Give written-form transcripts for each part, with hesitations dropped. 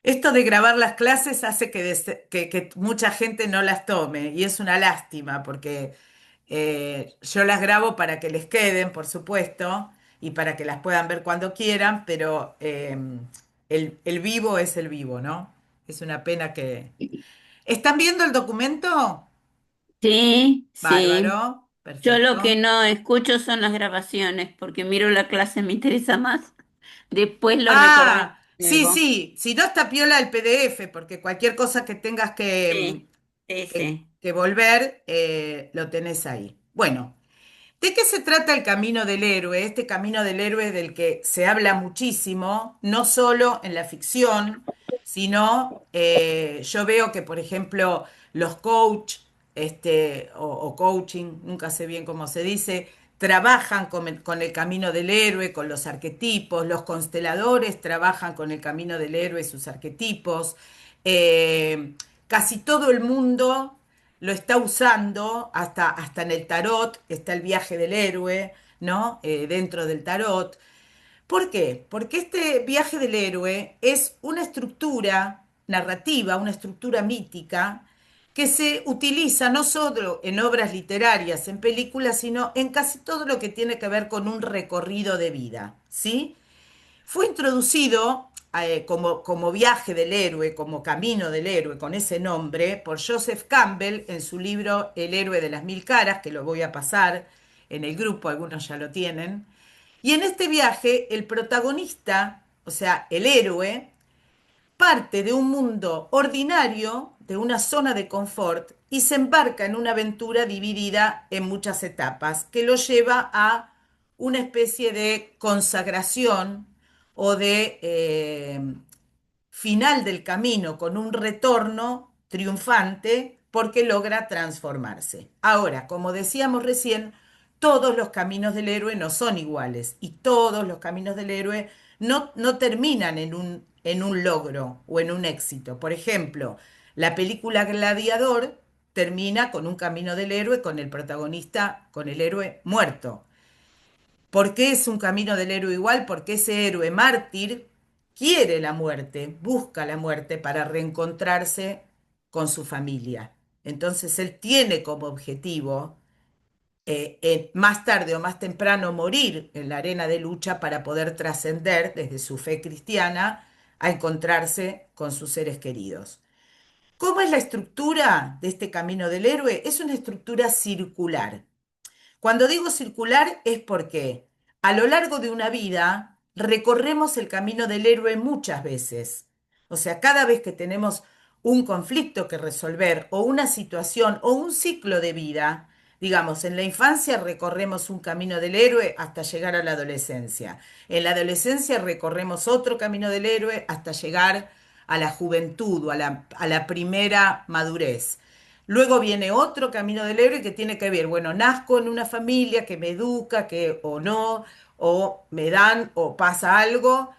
Esto de grabar las clases hace que mucha gente no las tome y es una lástima porque yo las grabo para que les queden, por supuesto, y para que las puedan ver cuando quieran, pero el vivo es el vivo, ¿no? Es una pena que... ¿Están viendo el documento? Sí, sí. Bárbaro, Yo lo que perfecto. no escucho son las grabaciones, porque miro la clase, me interesa más. Después lo recorremos Ah, de sí, nuevo. sí, si no está piola el PDF, porque cualquier cosa que tengas Sí, sí, sí. que volver, lo tenés ahí. Bueno. ¿De qué se trata el camino del héroe? Este camino del héroe del que se habla muchísimo, no solo en la ficción, sino yo veo que, por ejemplo, los coach o coaching, nunca sé bien cómo se dice, trabajan con el camino del héroe, con los arquetipos, los consteladores trabajan con el camino del héroe, sus arquetipos. Casi todo el mundo lo está usando hasta en el tarot, está el viaje del héroe, ¿no? Dentro del tarot. ¿Por qué? Porque este viaje del héroe es una estructura narrativa, una estructura mítica que se utiliza no solo en obras literarias, en películas, sino en casi todo lo que tiene que ver con un recorrido de vida, ¿sí? Fue introducido como viaje del héroe, como camino del héroe, con ese nombre, por Joseph Campbell en su libro El héroe de las mil caras, que lo voy a pasar en el grupo, algunos ya lo tienen. Y en este viaje, el protagonista, o sea, el héroe, parte de un mundo ordinario, de una zona de confort, y se embarca en una aventura dividida en muchas etapas, que lo lleva a una especie de consagración o de final del camino con un retorno triunfante porque logra transformarse. Ahora, como decíamos recién, todos los caminos del héroe no son iguales y todos los caminos del héroe no terminan en un logro o en un éxito. Por ejemplo, la película Gladiador termina con un camino del héroe, con el protagonista, con el héroe muerto. ¿Por qué es un camino del héroe igual? Porque ese héroe mártir quiere la muerte, busca la muerte para reencontrarse con su familia. Entonces él tiene como objetivo más tarde o más temprano morir en la arena de lucha para poder trascender desde su fe cristiana a encontrarse con sus seres queridos. ¿Cómo es la estructura de este camino del héroe? Es una estructura circular. Cuando digo circular es porque a lo largo de una vida recorremos el camino del héroe muchas veces. O sea, cada vez que tenemos un conflicto que resolver o una situación o un ciclo de vida, digamos, en la infancia recorremos un camino del héroe hasta llegar a la adolescencia. En la adolescencia recorremos otro camino del héroe hasta llegar a la juventud o a la primera madurez. Luego viene otro camino del héroe que tiene que ver, bueno, nazco en una familia que me educa, que o no, o me dan o pasa algo,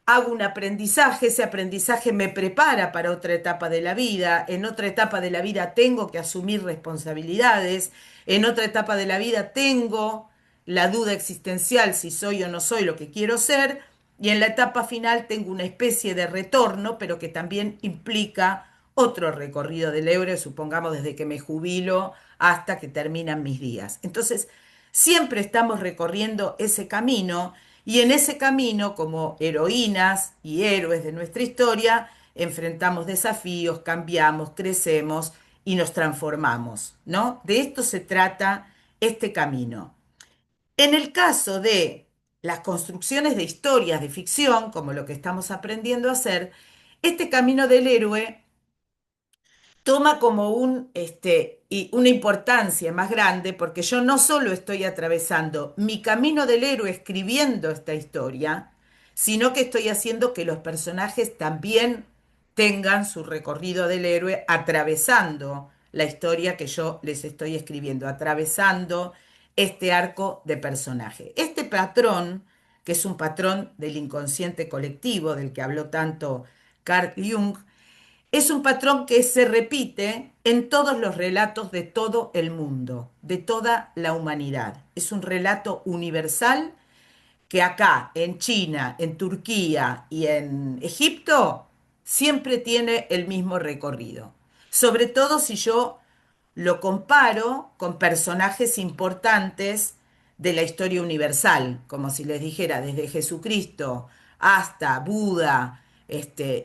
hago un aprendizaje, ese aprendizaje me prepara para otra etapa de la vida, en otra etapa de la vida tengo que asumir responsabilidades, en otra etapa de la vida tengo la duda existencial si soy o no soy lo que quiero ser, y en la etapa final tengo una especie de retorno, pero que también implica otro recorrido del héroe, supongamos desde que me jubilo hasta que terminan mis días. Entonces, siempre estamos recorriendo ese camino y en ese camino, como heroínas y héroes de nuestra historia, enfrentamos desafíos, cambiamos, crecemos y nos transformamos, ¿no? De esto se trata este camino. En el caso de las construcciones de historias de ficción, como lo que estamos aprendiendo a hacer, este camino del héroe toma como y una importancia más grande porque yo no solo estoy atravesando mi camino del héroe escribiendo esta historia, sino que estoy haciendo que los personajes también tengan su recorrido del héroe atravesando la historia que yo les estoy escribiendo, atravesando este arco de personaje. Este patrón, que es un patrón del inconsciente colectivo del que habló tanto Carl Jung, es un patrón que se repite en todos los relatos de todo el mundo, de toda la humanidad. Es un relato universal que acá, en China, en Turquía y en Egipto, siempre tiene el mismo recorrido. Sobre todo si yo lo comparo con personajes importantes de la historia universal, como si les dijera, desde Jesucristo hasta Buda,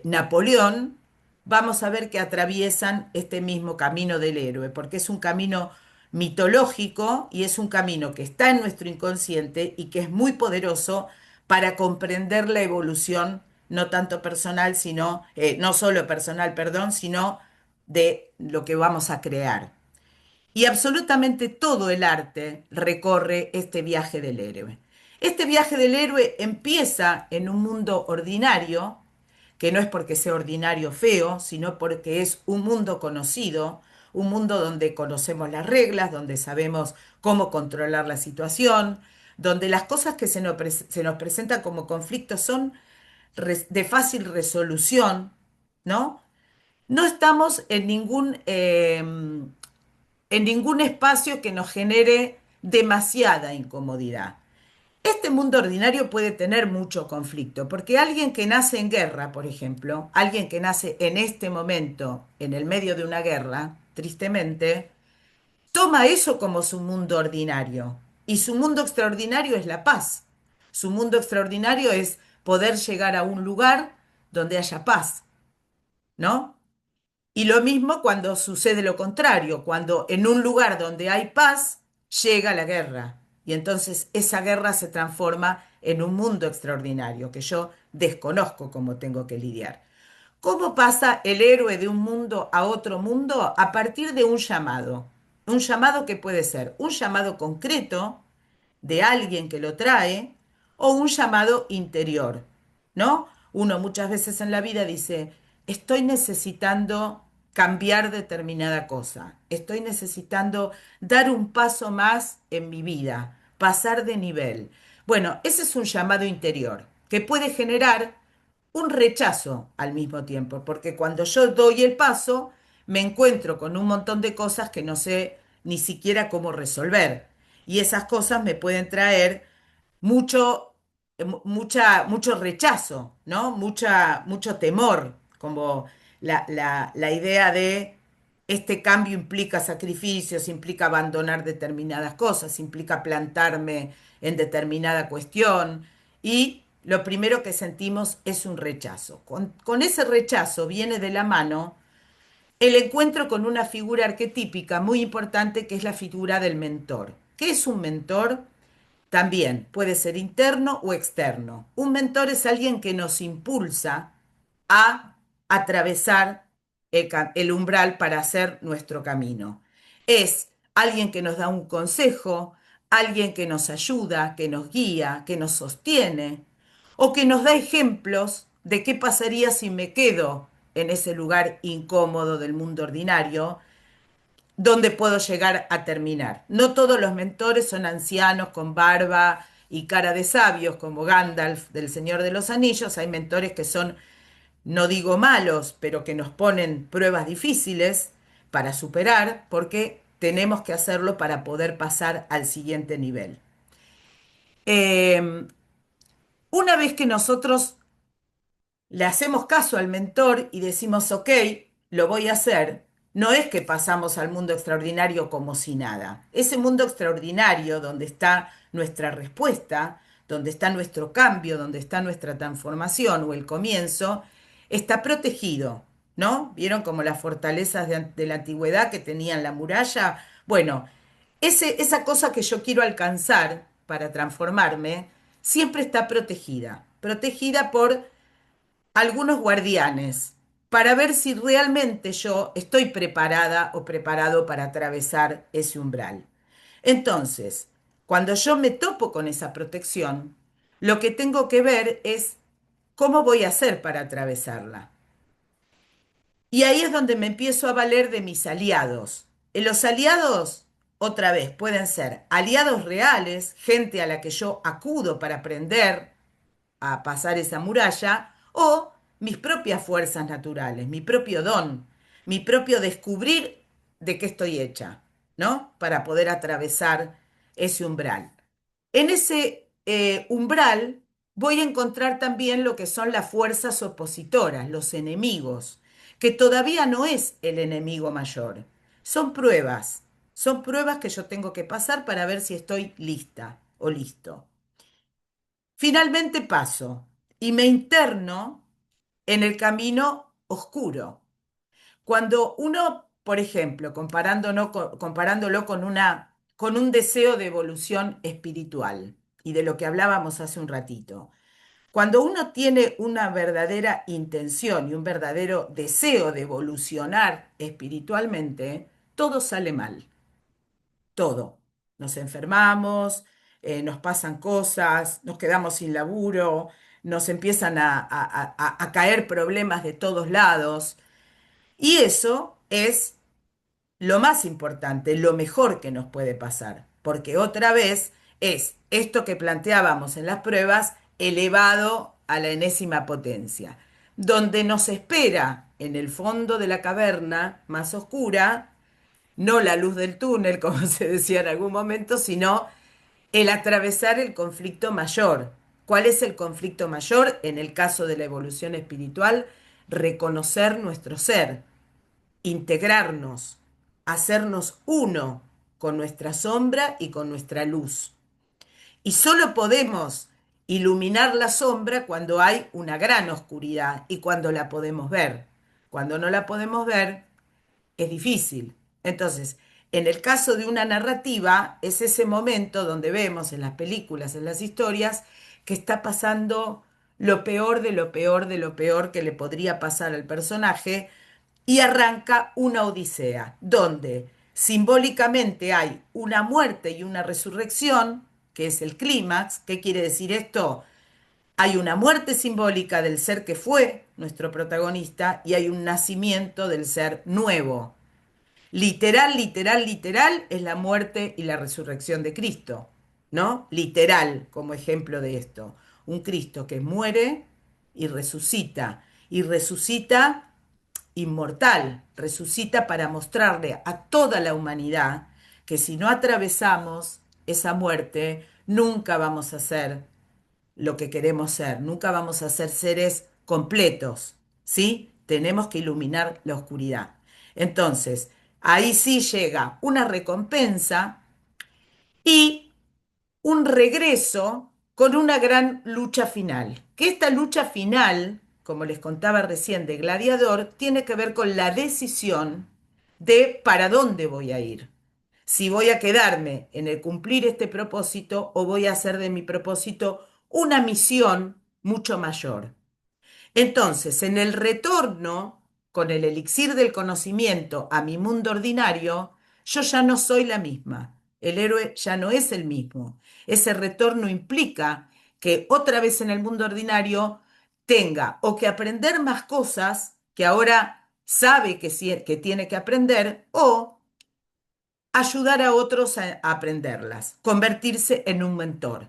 Napoleón, vamos a ver que atraviesan este mismo camino del héroe, porque es un camino mitológico y es un camino que está en nuestro inconsciente y que es muy poderoso para comprender la evolución, no tanto personal, sino, no solo personal, perdón, sino de lo que vamos a crear. Y absolutamente todo el arte recorre este viaje del héroe. Este viaje del héroe empieza en un mundo ordinario, que no es porque sea ordinario feo, sino porque es un mundo conocido, un mundo donde conocemos las reglas, donde sabemos cómo controlar la situación, donde las cosas que se nos presentan como conflictos son de fácil resolución, ¿no? No estamos en ningún espacio que nos genere demasiada incomodidad. Este mundo ordinario puede tener mucho conflicto, porque alguien que nace en guerra, por ejemplo, alguien que nace en este momento, en el medio de una guerra, tristemente, toma eso como su mundo ordinario. Y su mundo extraordinario es la paz. Su mundo extraordinario es poder llegar a un lugar donde haya paz, ¿no? Y lo mismo cuando sucede lo contrario, cuando en un lugar donde hay paz llega la guerra. Y entonces esa guerra se transforma en un mundo extraordinario que yo desconozco cómo tengo que lidiar. ¿Cómo pasa el héroe de un mundo a otro mundo? A partir de un llamado. Un llamado que puede ser un llamado concreto de alguien que lo trae o un llamado interior, ¿no? Uno muchas veces en la vida dice, estoy necesitando cambiar determinada cosa, estoy necesitando dar un paso más en mi vida, pasar de nivel. Bueno, ese es un llamado interior que puede generar un rechazo al mismo tiempo, porque cuando yo doy el paso, me encuentro con un montón de cosas que no sé ni siquiera cómo resolver. Y esas cosas me pueden traer mucho, mucho rechazo, ¿no? Mucho temor, como la idea de este cambio implica sacrificios, implica abandonar determinadas cosas, implica plantarme en determinada cuestión y lo primero que sentimos es un rechazo. Con ese rechazo viene de la mano el encuentro con una figura arquetípica muy importante que es la figura del mentor. ¿Qué es un mentor? También puede ser interno o externo. Un mentor es alguien que nos impulsa a atravesar el umbral para hacer nuestro camino. Es alguien que nos da un consejo, alguien que nos ayuda, que nos guía, que nos sostiene o que nos da ejemplos de qué pasaría si me quedo en ese lugar incómodo del mundo ordinario dónde puedo llegar a terminar. No todos los mentores son ancianos con barba y cara de sabios, como Gandalf del Señor de los Anillos. Hay mentores que son, no digo malos, pero que nos ponen pruebas difíciles para superar, porque tenemos que hacerlo para poder pasar al siguiente nivel. Eh, una vez que nosotros le hacemos caso al mentor y decimos, ok, lo voy a hacer, no es que pasamos al mundo extraordinario como si nada. Ese mundo extraordinario donde está nuestra respuesta, donde está nuestro cambio, donde está nuestra transformación o el comienzo, está protegido, ¿no? ¿Vieron como las fortalezas de la antigüedad que tenían la muralla? Bueno, esa cosa que yo quiero alcanzar para transformarme, siempre está protegida, protegida por algunos guardianes para ver si realmente yo estoy preparada o preparado para atravesar ese umbral. Entonces, cuando yo me topo con esa protección, lo que tengo que ver es cómo voy a hacer para atravesarla. Y ahí es donde me empiezo a valer de mis aliados. Los aliados, otra vez, pueden ser aliados reales, gente a la que yo acudo para aprender a pasar esa muralla, o mis propias fuerzas naturales, mi propio don, mi propio descubrir de qué estoy hecha, ¿no? Para poder atravesar ese umbral. En ese umbral, voy a encontrar también lo que son las fuerzas opositoras, los enemigos, que todavía no es el enemigo mayor. Son pruebas que yo tengo que pasar para ver si estoy lista o listo. Finalmente paso y me interno en el camino oscuro. Cuando uno, por ejemplo, comparándolo con un deseo de evolución espiritual y de lo que hablábamos hace un ratito, cuando uno tiene una verdadera intención y un verdadero deseo de evolucionar espiritualmente, todo sale mal, todo. Nos enfermamos, nos pasan cosas, nos quedamos sin laburo, nos empiezan a caer problemas de todos lados. Y eso es lo más importante, lo mejor que nos puede pasar, porque otra vez es esto que planteábamos en las pruebas elevado a la enésima potencia, donde nos espera en el fondo de la caverna más oscura, no la luz del túnel, como se decía en algún momento, sino el atravesar el conflicto mayor. ¿Cuál es el conflicto mayor? En el caso de la evolución espiritual, reconocer nuestro ser, integrarnos, hacernos uno con nuestra sombra y con nuestra luz. Y solo podemos iluminar la sombra cuando hay una gran oscuridad y cuando la podemos ver. Cuando no la podemos ver, es difícil. Entonces, en el caso de una narrativa, es ese momento donde vemos en las películas, en las historias, que está pasando lo peor de lo peor de lo peor que le podría pasar al personaje y arranca una odisea, donde simbólicamente hay una muerte y una resurrección, que es el clímax. ¿Qué quiere decir esto? Hay una muerte simbólica del ser que fue nuestro protagonista y hay un nacimiento del ser nuevo. Literal, literal, literal es la muerte y la resurrección de Cristo, ¿no? Literal como ejemplo de esto. Un Cristo que muere y resucita inmortal, resucita para mostrarle a toda la humanidad que si no atravesamos esa muerte, nunca vamos a ser lo que queremos ser, nunca vamos a ser seres completos, ¿sí? Tenemos que iluminar la oscuridad. Entonces, ahí sí llega una recompensa y un regreso con una gran lucha final. Que esta lucha final, como les contaba recién de Gladiador, tiene que ver con la decisión de para dónde voy a ir. Si voy a quedarme en el cumplir este propósito o voy a hacer de mi propósito una misión mucho mayor. Entonces, en el retorno con el elixir del conocimiento a mi mundo ordinario, yo ya no soy la misma. El héroe ya no es el mismo. Ese retorno implica que otra vez en el mundo ordinario tenga o que aprender más cosas que ahora sabe que tiene que aprender o ayudar a otros a aprenderlas, convertirse en un mentor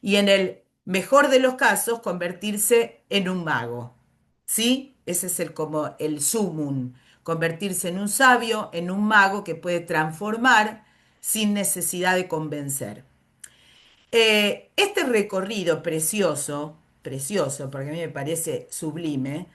y en el mejor de los casos convertirse en un mago. ¿Sí? Ese es como el sumum, convertirse en un sabio, en un mago que puede transformar sin necesidad de convencer. Este recorrido precioso, precioso, porque a mí me parece sublime,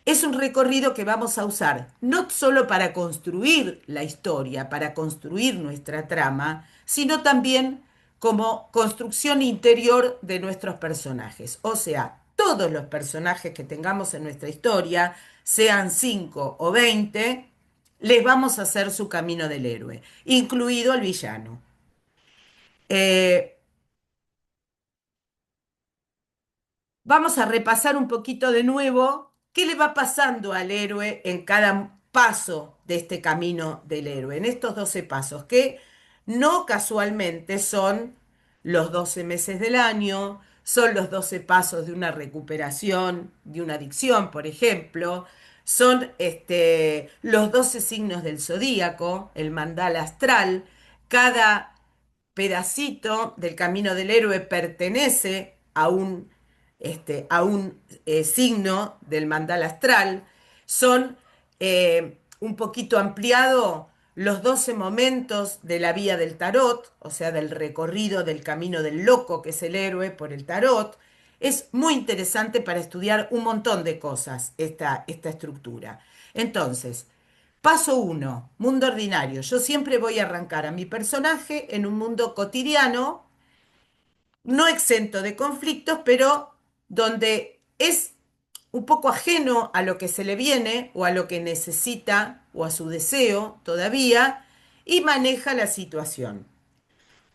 es un recorrido que vamos a usar no solo para construir la historia, para construir nuestra trama, sino también como construcción interior de nuestros personajes. O sea, todos los personajes que tengamos en nuestra historia, sean 5 o 20, les vamos a hacer su camino del héroe, incluido el villano. Eh, Vamos a repasar un poquito de nuevo qué le va pasando al héroe en cada paso de este camino del héroe, en estos 12 pasos, que no casualmente son los 12 meses del año, son los 12 pasos de una recuperación, de una adicción, por ejemplo, son los 12 signos del zodíaco, el mandala astral. Cada pedacito del camino del héroe pertenece a un signo del mandala astral. Son un poquito ampliado los 12 momentos de la vía del tarot, o sea, del recorrido del camino del loco, que es el héroe por el tarot. Es muy interesante para estudiar un montón de cosas, esta estructura. Entonces, paso uno, mundo ordinario. Yo siempre voy a arrancar a mi personaje en un mundo cotidiano, no exento de conflictos, pero donde es un poco ajeno a lo que se le viene o a lo que necesita o a su deseo todavía y maneja la situación.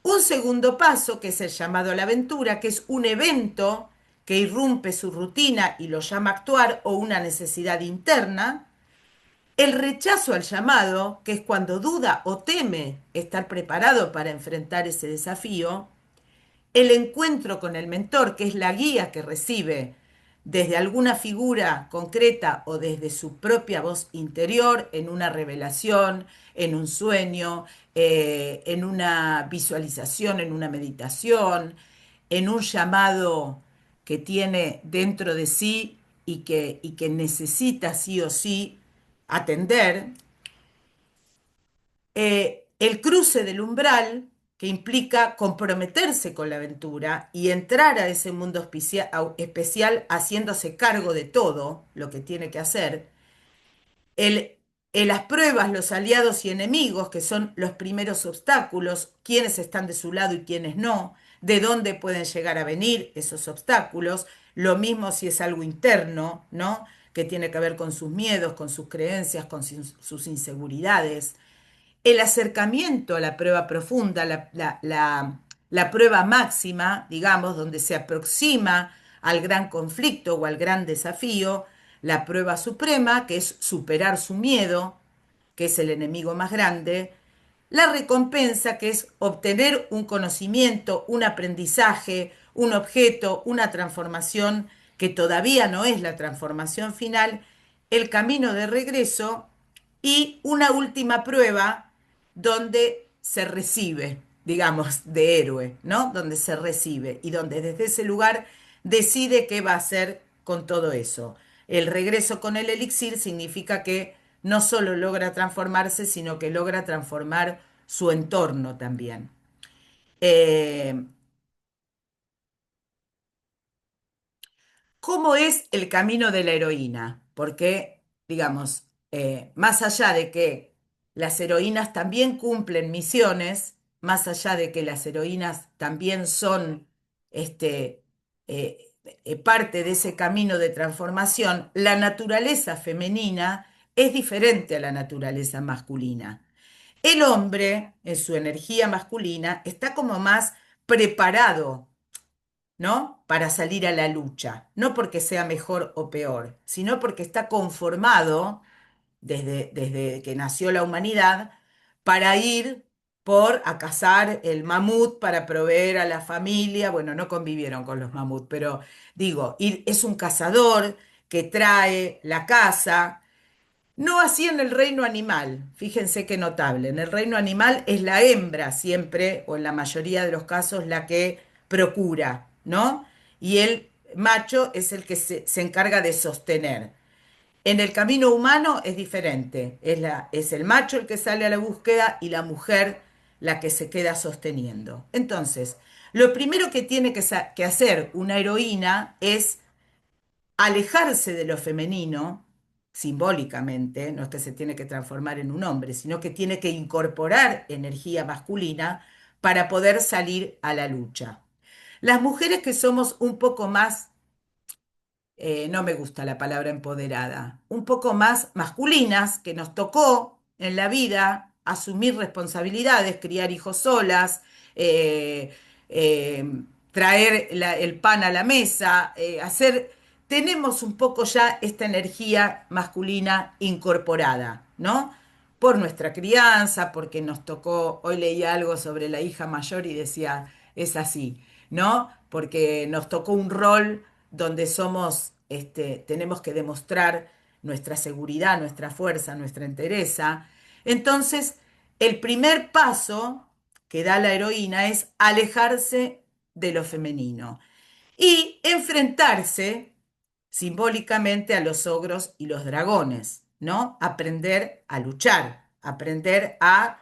Un segundo paso, que es el llamado a la aventura, que es un evento que irrumpe su rutina y lo llama a actuar o una necesidad interna. El rechazo al llamado, que es cuando duda o teme estar preparado para enfrentar ese desafío. El encuentro con el mentor, que es la guía que recibe desde alguna figura concreta o desde su propia voz interior, en una revelación, en un sueño, en una visualización, en una meditación, en un llamado que tiene dentro de sí y que necesita sí o sí atender. El cruce del umbral, que implica comprometerse con la aventura y entrar a ese mundo especial haciéndose cargo de todo lo que tiene que hacer. El, las pruebas, los aliados y enemigos, que son los primeros obstáculos, quiénes están de su lado y quiénes no, de dónde pueden llegar a venir esos obstáculos, lo mismo si es algo interno, ¿no? Que tiene que ver con sus miedos, con sus creencias, con sus inseguridades. El acercamiento a la prueba profunda, la prueba máxima, digamos, donde se aproxima al gran conflicto o al gran desafío, la prueba suprema, que es superar su miedo, que es el enemigo más grande, la recompensa, que es obtener un conocimiento, un aprendizaje, un objeto, una transformación que todavía no es la transformación final, el camino de regreso y una última prueba donde se recibe, digamos, de héroe, ¿no? Donde se recibe y donde desde ese lugar decide qué va a hacer con todo eso. El regreso con el elixir significa que no solo logra transformarse, sino que logra transformar su entorno también. Eh, ¿Cómo es el camino de la heroína? Porque, digamos, más allá de que las heroínas también cumplen misiones, más allá de que las heroínas también son este, parte de ese camino de transformación, la naturaleza femenina es diferente a la naturaleza masculina. El hombre, en su energía masculina, está como más preparado, ¿no? Para salir a la lucha, no porque sea mejor o peor, sino porque está conformado desde que nació la humanidad para ir por a cazar el mamut para proveer a la familia. Bueno, no convivieron con los mamuts, pero digo, es un cazador que trae la caza. No así en el reino animal, fíjense qué notable. En el reino animal es la hembra siempre, o en la mayoría de los casos, la que procura, ¿no? Y el macho es el que se encarga de sostener. En el camino humano es diferente, es el macho el que sale a la búsqueda y la mujer la que se queda sosteniendo. Entonces, lo primero que tiene que hacer una heroína es alejarse de lo femenino, simbólicamente, no es que se tiene que transformar en un hombre, sino que tiene que incorporar energía masculina para poder salir a la lucha. Las mujeres que somos un poco más, no me gusta la palabra empoderada, un poco más masculinas, que nos tocó en la vida asumir responsabilidades, criar hijos solas, eh, eh, traer el pan a la mesa, tenemos un poco ya esta energía masculina incorporada, ¿no? Por nuestra crianza, porque nos tocó, hoy leí algo sobre la hija mayor y decía, es así, ¿no? Porque nos tocó un rol donde tenemos que demostrar nuestra seguridad, nuestra fuerza, nuestra entereza. Entonces, el primer paso que da la heroína es alejarse de lo femenino y enfrentarse simbólicamente a los ogros y los dragones, ¿no? Aprender a luchar, aprender a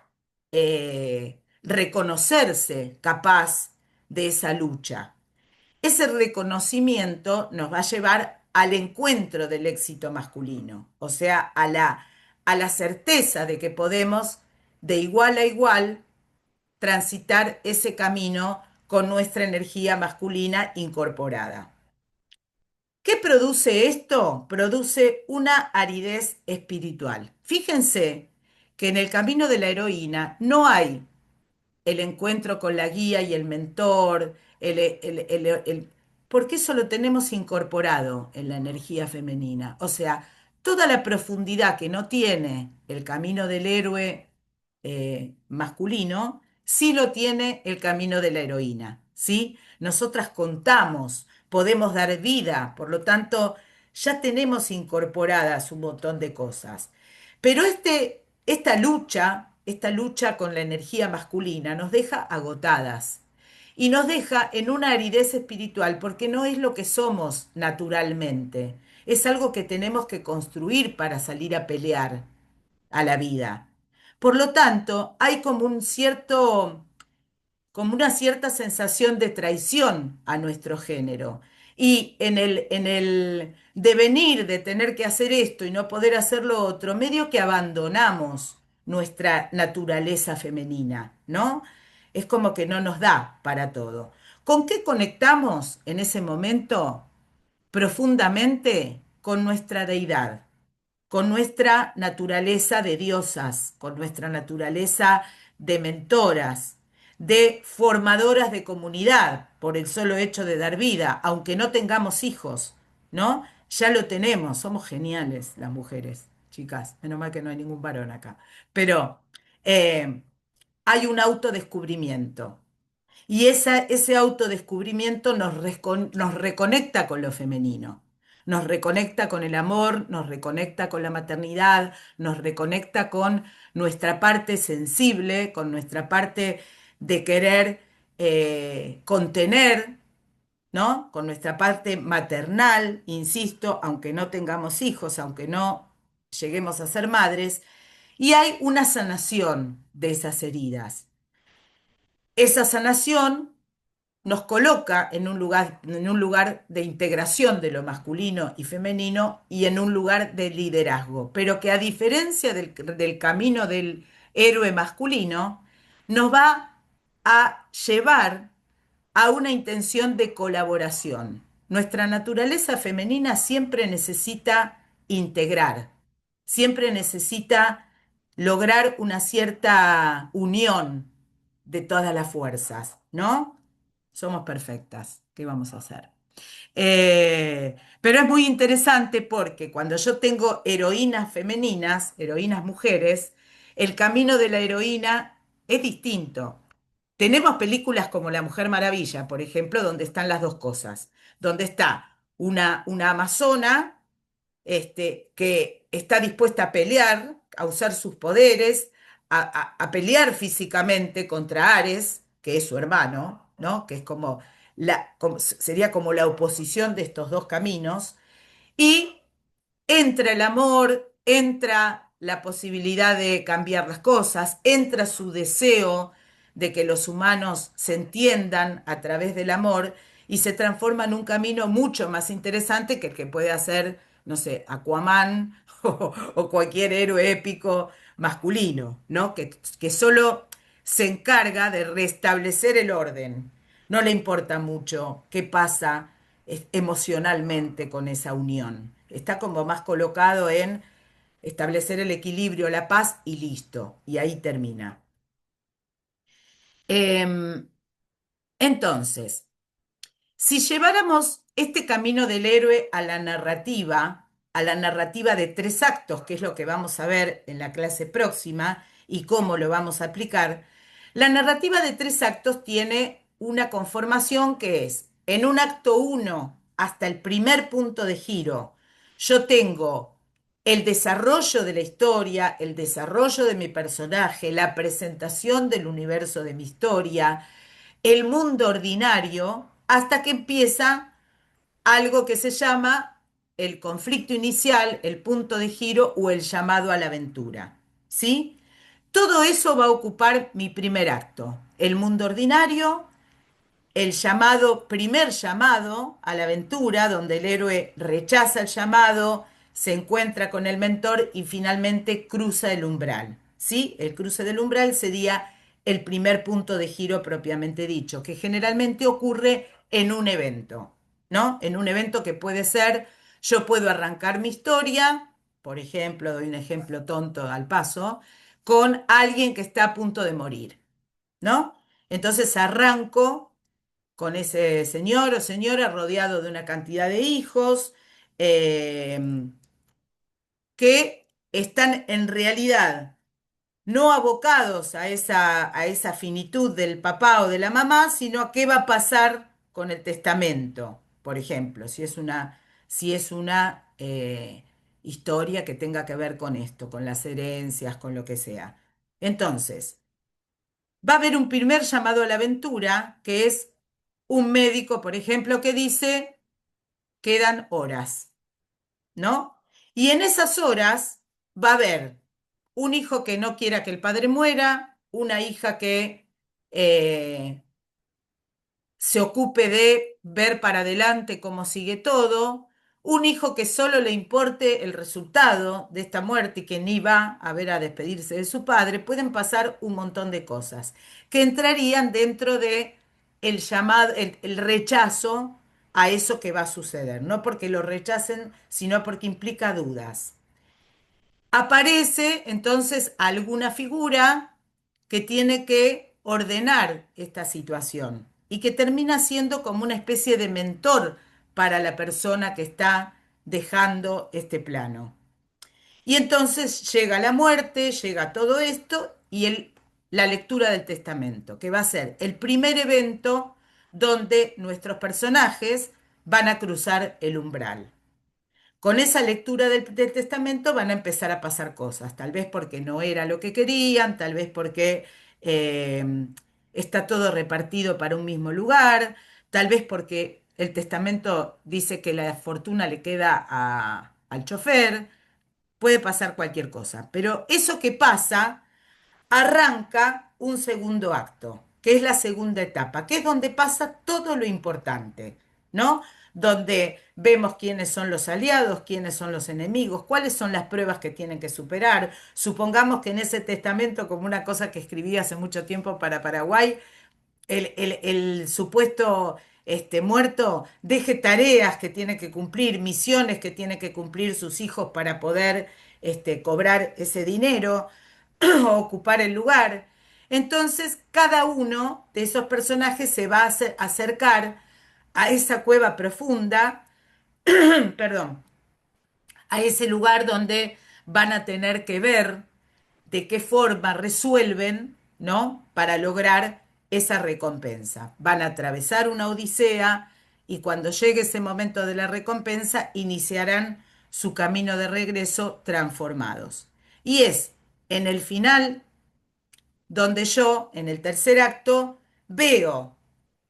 reconocerse capaz de esa lucha. Ese reconocimiento nos va a llevar al encuentro del éxito masculino, o sea, a la certeza de que podemos de igual a igual transitar ese camino con nuestra energía masculina incorporada. ¿Qué produce esto? Produce una aridez espiritual. Fíjense que en el camino de la heroína no hay el encuentro con la guía y el mentor, porque eso lo tenemos incorporado en la energía femenina. O sea, toda la profundidad que no tiene el camino del héroe masculino, sí lo tiene el camino de la heroína, ¿sí? Nosotras contamos, podemos dar vida, por lo tanto, ya tenemos incorporadas un montón de cosas. Pero esta lucha con la energía masculina nos deja agotadas y nos deja en una aridez espiritual porque no es lo que somos naturalmente. Es algo que tenemos que construir para salir a pelear a la vida. Por lo tanto, hay como una cierta sensación de traición a nuestro género. Y en el devenir de tener que hacer esto y no poder hacer lo otro, medio que abandonamos nuestra naturaleza femenina, ¿no? Es como que no nos da para todo. ¿Con qué conectamos en ese momento? Profundamente con nuestra deidad, con nuestra naturaleza de diosas, con nuestra naturaleza de mentoras, de formadoras de comunidad, por el solo hecho de dar vida, aunque no tengamos hijos, ¿no? Ya lo tenemos, somos geniales las mujeres, chicas, menos mal que no hay ningún varón acá, pero eh, hay un autodescubrimiento. Y ese autodescubrimiento nos reconecta con lo femenino, nos reconecta con el amor, nos reconecta con la maternidad, nos reconecta con nuestra parte sensible, con nuestra parte de querer contener, ¿no? Con nuestra parte maternal, insisto, aunque no tengamos hijos, aunque no lleguemos a ser madres, y hay una sanación de esas heridas. Esa sanación nos coloca en un lugar de integración de lo masculino y femenino y en un lugar de liderazgo, pero que a diferencia del camino del héroe masculino, nos va a llevar a una intención de colaboración. Nuestra naturaleza femenina siempre necesita integrar, siempre necesita lograr una cierta unión de todas las fuerzas, ¿no? Somos perfectas, ¿qué vamos a hacer? Pero es muy interesante porque cuando yo tengo heroínas femeninas, heroínas mujeres, el camino de la heroína es distinto. Tenemos películas como La Mujer Maravilla, por ejemplo, donde están las dos cosas, donde está una amazona que está dispuesta a pelear, a usar sus poderes, a pelear físicamente contra Ares, que es su hermano, ¿no? Que es sería como la oposición de estos dos caminos, y entra el amor, entra la posibilidad de cambiar las cosas, entra su deseo de que los humanos se entiendan a través del amor y se transforma en un camino mucho más interesante que el que puede hacer, no sé, Aquaman o cualquier héroe épico masculino, ¿no? Que solo se encarga de restablecer el orden. No le importa mucho qué pasa emocionalmente con esa unión. Está como más colocado en establecer el equilibrio, la paz y listo. Y ahí termina. Em, entonces, si lleváramos este camino del héroe a la narrativa de tres actos, que es lo que vamos a ver en la clase próxima y cómo lo vamos a aplicar, la narrativa de tres actos tiene una conformación que es, en un acto uno hasta el primer punto de giro, yo tengo el desarrollo de la historia, el desarrollo de mi personaje, la presentación del universo de mi historia, el mundo ordinario, hasta que empieza algo que se llama el conflicto inicial, el punto de giro o el llamado a la aventura. ¿Sí? Todo eso va a ocupar mi primer acto. El mundo ordinario, el llamado, primer llamado a la aventura, donde el héroe rechaza el llamado, se encuentra con el mentor y finalmente cruza el umbral. ¿Sí? El cruce del umbral sería el primer punto de giro propiamente dicho, que generalmente ocurre en un evento, ¿no? En un evento que puede ser, yo puedo arrancar mi historia, por ejemplo, doy un ejemplo tonto al paso, con alguien que está a punto de morir, ¿no? Entonces arranco con ese señor o señora rodeado de una cantidad de hijos eh, que están en realidad no abocados a esa finitud del papá o de la mamá, sino a qué va a pasar con el testamento, por ejemplo, si es una historia que tenga que ver con esto, con las herencias, con lo que sea. Entonces, va a haber un primer llamado a la aventura, que es un médico, por ejemplo, que dice, quedan horas, ¿no? Y en esas horas va a haber un hijo que no quiera que el padre muera, una hija que eh, se ocupe de ver para adelante cómo sigue todo, un hijo que solo le importe el resultado de esta muerte y que ni va a ver a despedirse de su padre, pueden pasar un montón de cosas que entrarían dentro de el llamado, el rechazo a eso que va a suceder, no porque lo rechacen, sino porque implica dudas. Aparece entonces alguna figura que tiene que ordenar esta situación y que termina siendo como una especie de mentor para la persona que está dejando este plano. Y entonces llega la muerte, llega todo esto y la lectura del testamento, que va a ser el primer evento donde nuestros personajes van a cruzar el umbral. Con esa lectura del testamento van a empezar a pasar cosas, tal vez porque no era lo que querían, tal vez porque eh, está todo repartido para un mismo lugar, tal vez porque el testamento dice que la fortuna le queda al chofer, puede pasar cualquier cosa, pero eso que pasa arranca un segundo acto, que es la segunda etapa, que es donde pasa todo lo importante, ¿no? Donde vemos quiénes son los aliados, quiénes son los enemigos, cuáles son las pruebas que tienen que superar. Supongamos que en ese testamento, como una cosa que escribí hace mucho tiempo para Paraguay, el supuesto muerto deje tareas que tiene que cumplir, misiones que tiene que cumplir sus hijos para poder cobrar ese dinero o ocupar el lugar. Entonces, cada uno de esos personajes se va a acercar a esa cueva profunda, perdón, a ese lugar donde van a tener que ver de qué forma resuelven, ¿no? Para lograr esa recompensa. Van a atravesar una odisea y cuando llegue ese momento de la recompensa, iniciarán su camino de regreso transformados. Y es en el final donde yo, en el tercer acto, veo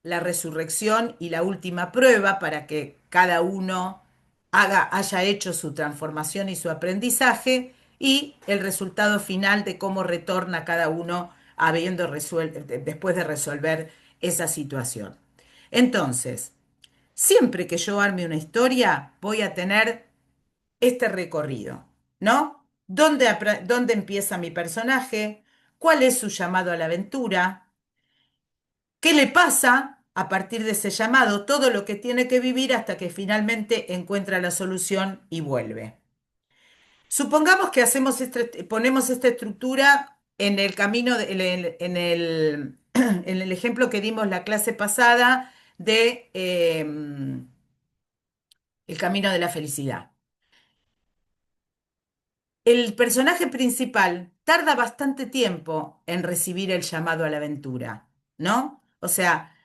la resurrección y la última prueba para que cada uno haya hecho su transformación y su aprendizaje y el resultado final de cómo retorna cada uno habiendo después de resolver esa situación. Entonces, siempre que yo arme una historia, voy a tener este recorrido, ¿no? ¿Dónde empieza mi personaje? ¿Cuál es su llamado a la aventura? ¿Qué le pasa a partir de ese llamado? Todo lo que tiene que vivir hasta que finalmente encuentra la solución y vuelve. Supongamos que ponemos esta estructura en el camino, en el ejemplo que dimos la clase pasada de el camino de la felicidad. El personaje principal tarda bastante tiempo en recibir el llamado a la aventura, ¿no? O sea,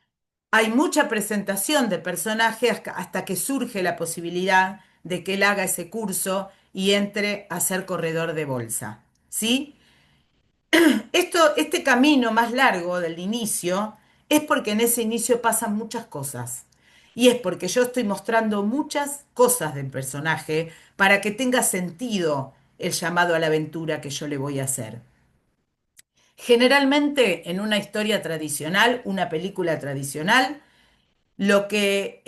hay mucha presentación de personaje hasta que surge la posibilidad de que él haga ese curso y entre a ser corredor de bolsa, ¿sí? Este camino más largo del inicio es porque en ese inicio pasan muchas cosas. Y es porque yo estoy mostrando muchas cosas del personaje para que tenga sentido el llamado a la aventura que yo le voy a hacer. Generalmente en una historia tradicional, una película tradicional, lo que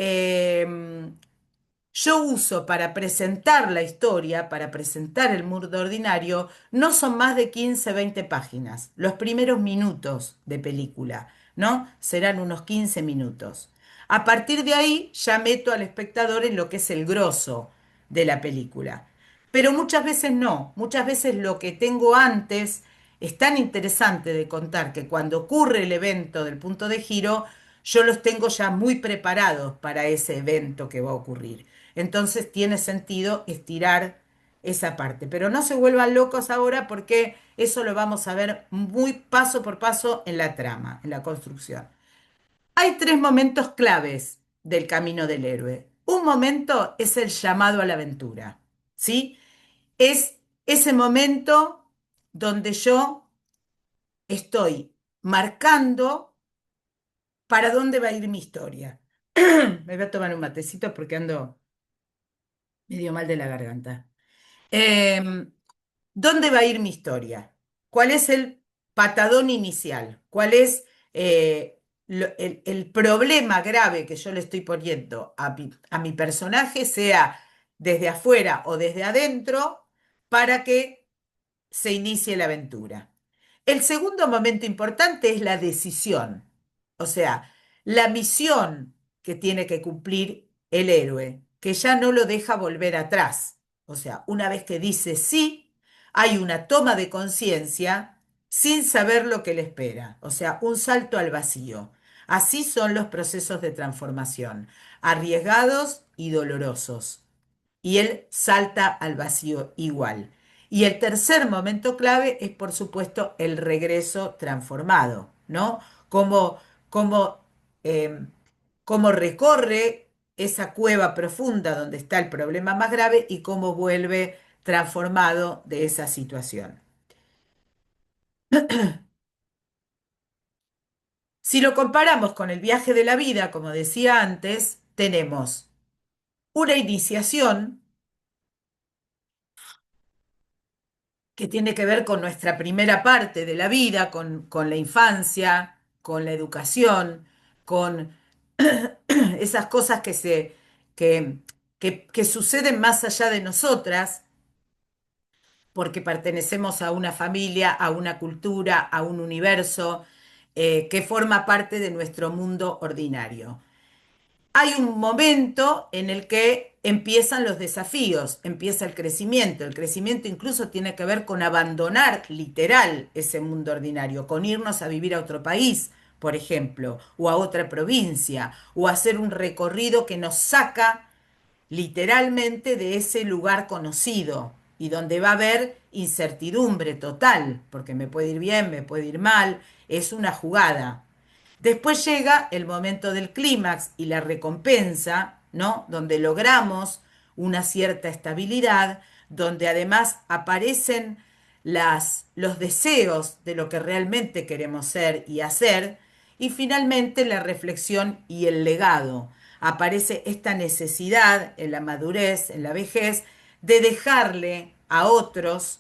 yo uso para presentar la historia, para presentar el mundo ordinario, no son más de 15, 20 páginas. Los primeros minutos de película, ¿no? Serán unos 15 minutos. A partir de ahí ya meto al espectador en lo que es el grosso de la película. Pero muchas veces no, muchas veces lo que tengo antes es tan interesante de contar que cuando ocurre el evento del punto de giro, yo los tengo ya muy preparados para ese evento que va a ocurrir. Entonces tiene sentido estirar esa parte. Pero no se vuelvan locos ahora porque eso lo vamos a ver muy paso por paso en la trama, en la construcción. Hay tres momentos claves del camino del héroe. Un momento es el llamado a la aventura, ¿sí? Es ese momento donde yo estoy marcando para dónde va a ir mi historia. Me voy a tomar un matecito porque ando medio mal de la garganta. Eh, ¿Dónde va a ir mi historia? ¿Cuál es el patadón inicial? ¿Cuál es el problema grave que yo le estoy poniendo a mi personaje, sea desde afuera o desde adentro, para que se inicie la aventura? El segundo momento importante es la decisión, o sea, la misión que tiene que cumplir el héroe, que ya no lo deja volver atrás. O sea, una vez que dice sí, hay una toma de conciencia sin saber lo que le espera, o sea, un salto al vacío. Así son los procesos de transformación, arriesgados y dolorosos, y él salta al vacío igual. Y el tercer momento clave es, por supuesto, el regreso transformado, ¿no? Cómo, cómo, eh, cómo recorre esa cueva profunda donde está el problema más grave y cómo vuelve transformado de esa situación. Si lo comparamos con el viaje de la vida, como decía antes, tenemos una iniciación que tiene que ver con nuestra primera parte de la vida, con la infancia, con la educación, con esas cosas que, que suceden más allá de nosotras, porque pertenecemos a una familia, a una cultura, a un universo que forma parte de nuestro mundo ordinario. Hay un momento en el que empiezan los desafíos, empieza el crecimiento. El crecimiento incluso tiene que ver con abandonar literal ese mundo ordinario, con irnos a vivir a otro país, por ejemplo, o a otra provincia, o hacer un recorrido que nos saca literalmente de ese lugar conocido y donde va a haber incertidumbre total, porque me puede ir bien, me puede ir mal, es una jugada. Después llega el momento del clímax y la recompensa, ¿no? Donde logramos una cierta estabilidad, donde además aparecen los deseos de lo que realmente queremos ser y hacer, y finalmente la reflexión y el legado. Aparece esta necesidad en la madurez, en la vejez, de dejarle a otros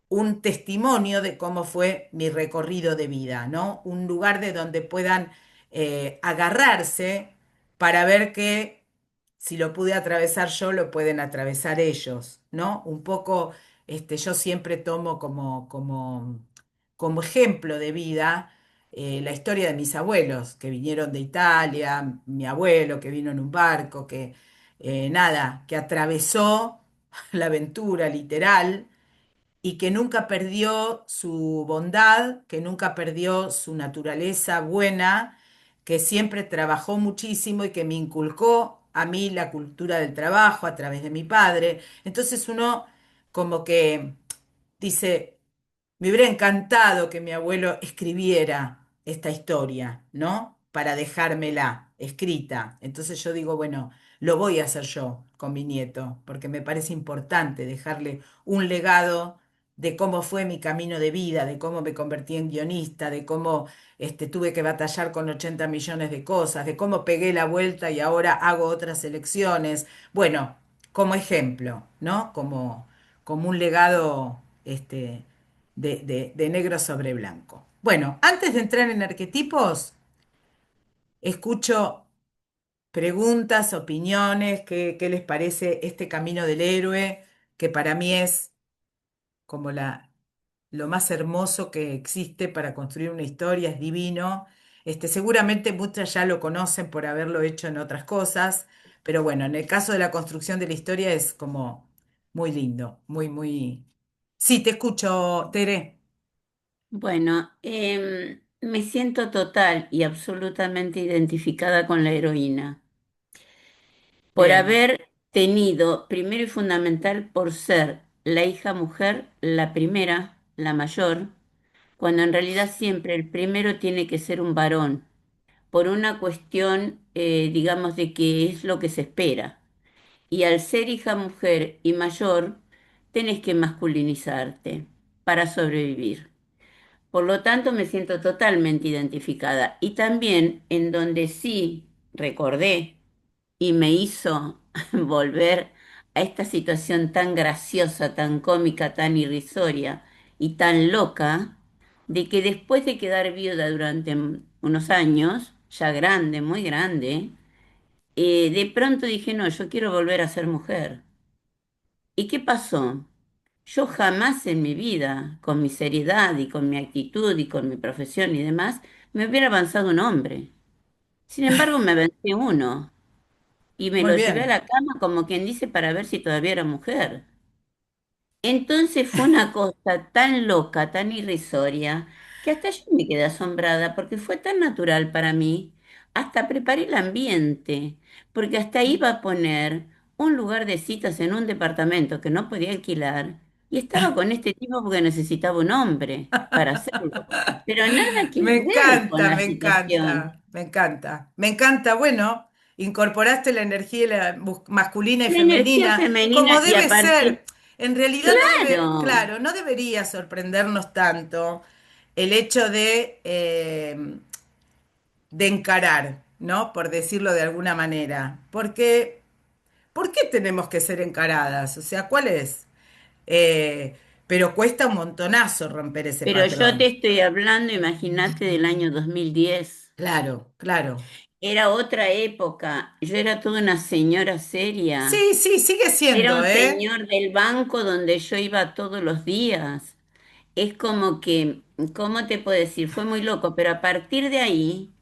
un testimonio de cómo fue mi recorrido de vida, ¿no? Un lugar de donde puedan agarrarse para ver que si lo pude atravesar yo, lo pueden atravesar ellos, ¿no? Un poco, yo siempre tomo como ejemplo de vida la historia de mis abuelos, que vinieron de Italia, mi abuelo que vino en un barco, que nada, que atravesó la aventura literal y que nunca perdió su bondad, que nunca perdió su naturaleza buena, que siempre trabajó muchísimo y que me inculcó a mí la cultura del trabajo a través de mi padre. Entonces uno como que dice, me hubiera encantado que mi abuelo escribiera esta historia, ¿no? Para dejármela escrita. Entonces yo digo, bueno, lo voy a hacer yo con mi nieto, porque me parece importante dejarle un legado de cómo fue mi camino de vida, de cómo me convertí en guionista, de cómo tuve que batallar con 80 millones de cosas, de cómo pegué la vuelta y ahora hago otras elecciones. Bueno, como ejemplo, ¿no? Como un legado, de negro sobre blanco. Bueno, antes de entrar en arquetipos, escucho preguntas, opiniones, qué les parece este camino del héroe, que para mí es como lo más hermoso que existe para construir una historia, es divino. Seguramente muchas ya lo conocen por haberlo hecho en otras cosas, pero bueno, en el caso de la construcción de la historia es como muy lindo, muy, muy... Sí, te escucho, Tere. Bueno, me siento total y absolutamente identificada con la heroína, por Bien, haber tenido, primero y fundamental, por ser la hija mujer, la primera, la mayor, cuando en realidad siempre el primero tiene que ser un varón, por una cuestión, digamos, de que es lo que se espera. Y al ser hija mujer y mayor, tenés que masculinizarte para sobrevivir. Por lo tanto, me siento totalmente identificada. Y también en donde sí recordé y me hizo volver a esta situación tan graciosa, tan cómica, tan irrisoria y tan loca, de que después de quedar viuda durante unos años, ya grande, muy grande, de pronto dije, no, yo quiero volver a ser mujer. ¿Y qué pasó? Yo jamás en mi vida, con mi seriedad y con mi actitud y con mi profesión y demás, me hubiera avanzado un hombre. Sin embargo, me avancé uno y me muy lo llevé a bien. la cama como quien dice para ver si todavía era mujer. Entonces fue una cosa tan loca, tan irrisoria, que hasta yo me quedé asombrada porque fue tan natural para mí. Hasta preparé el ambiente, porque hasta iba a poner un lugar de citas en un departamento que no podía alquilar y estaba con este tipo porque necesitaba un hombre para hacerlo. Pero nada que Me ver con encanta, la me situación. encanta, me encanta. Me encanta, bueno, incorporaste la energía masculina y La energía femenina, como femenina y debe aparte, ser. En realidad no debe, claro. claro, no debería sorprendernos tanto el hecho de encarar, ¿no? Por decirlo de alguna manera. Porque, ¿por qué tenemos que ser encaradas? O sea, ¿cuál es? Pero cuesta un montonazo romper ese Pero yo te patrón. estoy hablando, imagínate, del año 2010. Claro, claro. Era otra época. Yo era toda una señora seria. Sí, sí, sigue Era siendo, un ¿eh? señor del banco donde yo iba todos los días. Es como que, ¿cómo te puedo decir? Fue muy loco, pero a partir de ahí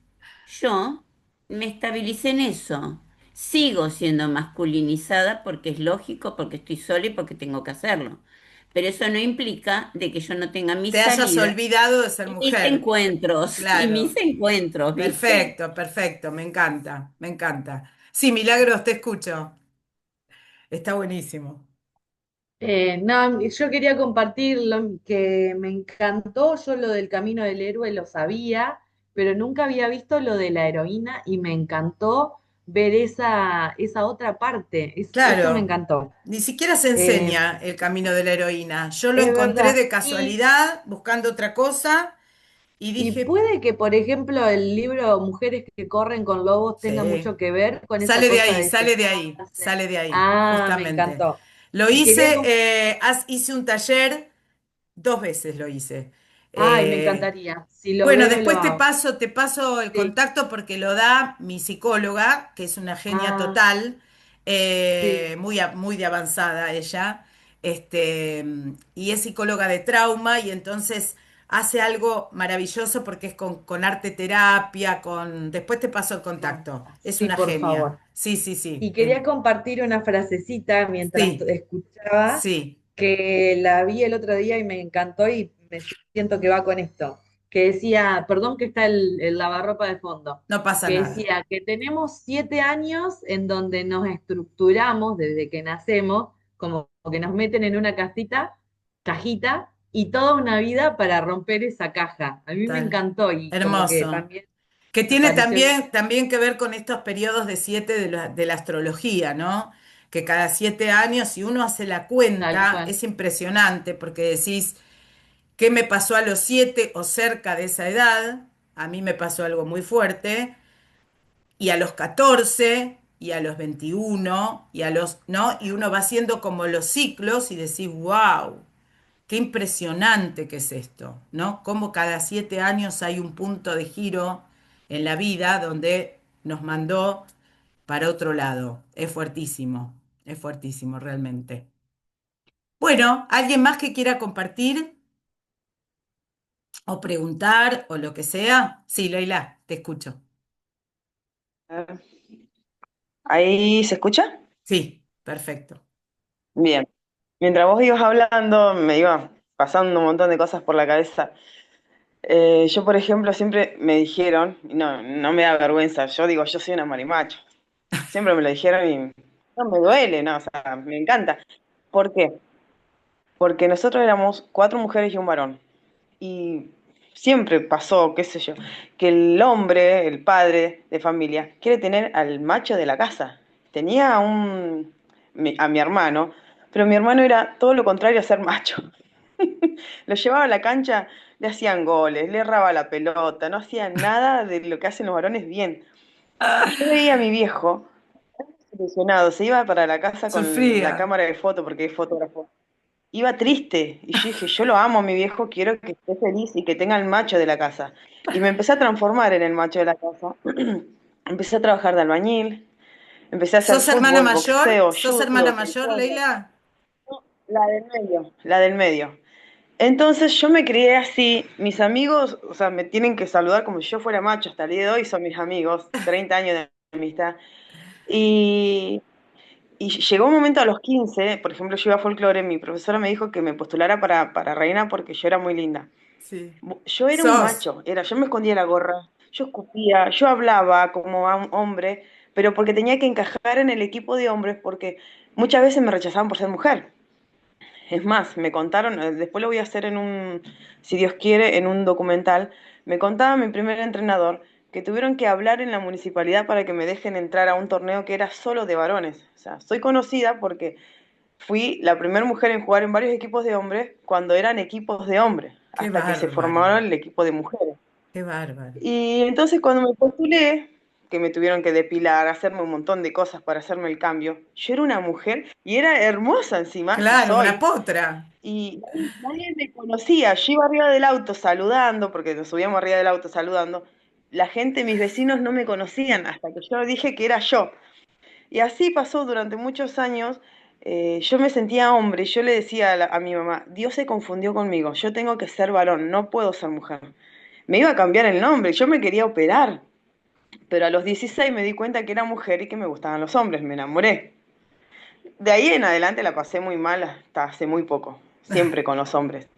yo me estabilicé en eso. Sigo siendo masculinizada porque es lógico, porque estoy sola y porque tengo que hacerlo. Pero eso no implica de que yo no tenga mis Te hayas salidas olvidado de ser y mis mujer. encuentros, y mis Claro. encuentros, ¿viste? Perfecto, perfecto. Me encanta, me encanta. Sí, Milagros, te escucho. Está buenísimo. No, yo quería compartir lo que me encantó, yo lo del camino del héroe lo sabía, pero nunca había visto lo de la heroína y me encantó ver esa otra parte, eso me Claro. encantó. Ni siquiera se Eh, enseña el camino de la heroína. Yo lo es encontré verdad. de casualidad, buscando otra cosa, y Y dije, puede que, por ejemplo, el libro Mujeres que corren con lobos tenga sí. mucho que ver con esa Sale de cosa ahí, de sale de ahí, separarse. sale de ahí, Ah, me justamente. encantó. Lo Y quería, hice, hice un taller, 2 veces lo hice. ay, me Eh, encantaría. Si lo bueno, veo, lo después hago. te paso el Sí. contacto porque lo da mi psicóloga, que es una genia Ah, total, sí. muy, muy de avanzada ella, y es psicóloga de trauma y entonces hace algo maravilloso porque es con arte terapia, después te paso el Ah, contacto. Es sí, una por genia. favor. Sí, sí, sí. Y quería compartir una frasecita mientras Sí, escuchaba, sí, que la vi el otro día y me encantó y me siento que va con esto, que decía, perdón que está el lavarropa de fondo, no pasa que nada. decía que tenemos 7 años en donde nos estructuramos desde que nacemos, como que nos meten en una cajita, y toda una vida para romper esa caja. A mí me Tal. encantó y como que Hermoso. también Que me tiene pareció también que ver con estos periodos de 7 de la astrología, ¿no? Que cada 7 años, si uno hace la tal cuenta, cual. es impresionante porque decís, ¿qué me pasó a los 7 o cerca de esa edad? A mí me pasó algo muy fuerte, y a los 14 y a los 21 y a los, ¿no? Y uno va haciendo como los ciclos y decís, wow. qué impresionante que es esto, ¿no? Cómo cada 7 años hay un punto de giro en la vida donde nos mandó para otro lado. Es fuertísimo realmente. Bueno, ¿alguien más que quiera compartir o preguntar o lo que sea? Sí, Leila, te escucho. ¿Ahí se escucha? Sí, perfecto. Bien. Mientras vos ibas hablando, me iba pasando un montón de cosas por la cabeza. Yo, por ejemplo, siempre me dijeron, y no, no me da vergüenza, yo digo, yo soy una marimacho. Siempre me lo dijeron y no me duele, ¿no? O sea, me encanta. ¿Por qué? Porque nosotros éramos 4 mujeres y un varón. Y siempre pasó, qué sé yo, que el hombre, el padre de familia, quiere tener al macho de la casa. Tenía a mi hermano, pero mi hermano era todo lo contrario a ser macho. Lo llevaba a la cancha, le hacían goles, le erraba la pelota, no hacía nada de lo que hacen los varones bien. Y yo veía a mi viejo, ilusionado, se iba para la casa con la Sufría. cámara de foto, porque es fotógrafo. Iba triste y yo dije, yo lo amo a mi viejo, quiero que esté feliz y que tenga el macho de la casa. Y me empecé a transformar en el macho de la casa. Empecé a trabajar de albañil, empecé a hacer ¿Sos hermana fútbol, mayor? boxeo, ¿Sos hermana judo, mayor, taekwondo. Leila? La del medio, la del medio. Entonces yo me crié así, mis amigos, o sea, me tienen que saludar como si yo fuera macho, hasta el día de hoy son mis amigos, 30 años de amistad. Y, y llegó un momento a los 15, por ejemplo, yo iba a folclore, mi profesora me dijo que me postulara para reina porque yo era muy linda. Sí. Yo era un Sos. macho, yo me escondía la gorra, yo escupía, yo hablaba como a un hombre, pero porque tenía que encajar en el equipo de hombres, porque muchas veces me rechazaban por ser mujer. Es más, me contaron, después lo voy a hacer si Dios quiere, en un documental, me contaba mi primer entrenador que tuvieron que hablar en la municipalidad para que me dejen entrar a un torneo que era solo de varones. O sea, soy conocida porque fui la primera mujer en jugar en varios equipos de hombres cuando eran equipos de hombres, Qué hasta que se bárbaro. formaron el equipo de mujeres. Qué bárbaro. Y entonces cuando me postulé, que me tuvieron que depilar, hacerme un montón de cosas para hacerme el cambio, yo era una mujer y era hermosa encima, y Claro, una soy. potra. Y nadie me conocía. Yo iba arriba del auto saludando, porque nos subíamos arriba del auto saludando. La gente, mis vecinos no me conocían hasta que yo dije que era yo. Y así pasó durante muchos años. Yo me sentía hombre y yo le decía a mi mamá, Dios se confundió conmigo, yo tengo que ser varón, no puedo ser mujer. Me iba a cambiar el nombre, yo me quería operar, pero a los 16 me di cuenta que era mujer y que me gustaban los hombres, me enamoré. De ahí en adelante la pasé muy mal hasta hace muy poco, siempre con los hombres.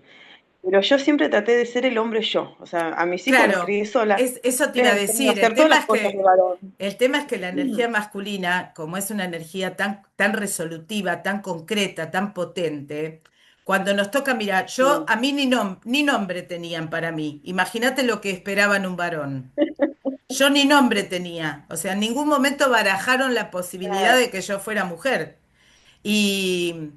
Pero yo siempre traté de ser el hombre yo. O sea, a mis hijos los Claro, crié sola. eso te Les iba a enseñé a decir. hacer todas las cosas de varón. El tema es que la energía masculina, como es una energía tan resolutiva, tan concreta, tan potente, cuando nos toca mirar, Sí, a mí ni nombre tenían para mí. Imagínate lo que esperaban un varón. Yo ni nombre tenía. O sea, en ningún momento barajaron la posibilidad claro, de que yo fuera mujer. Y,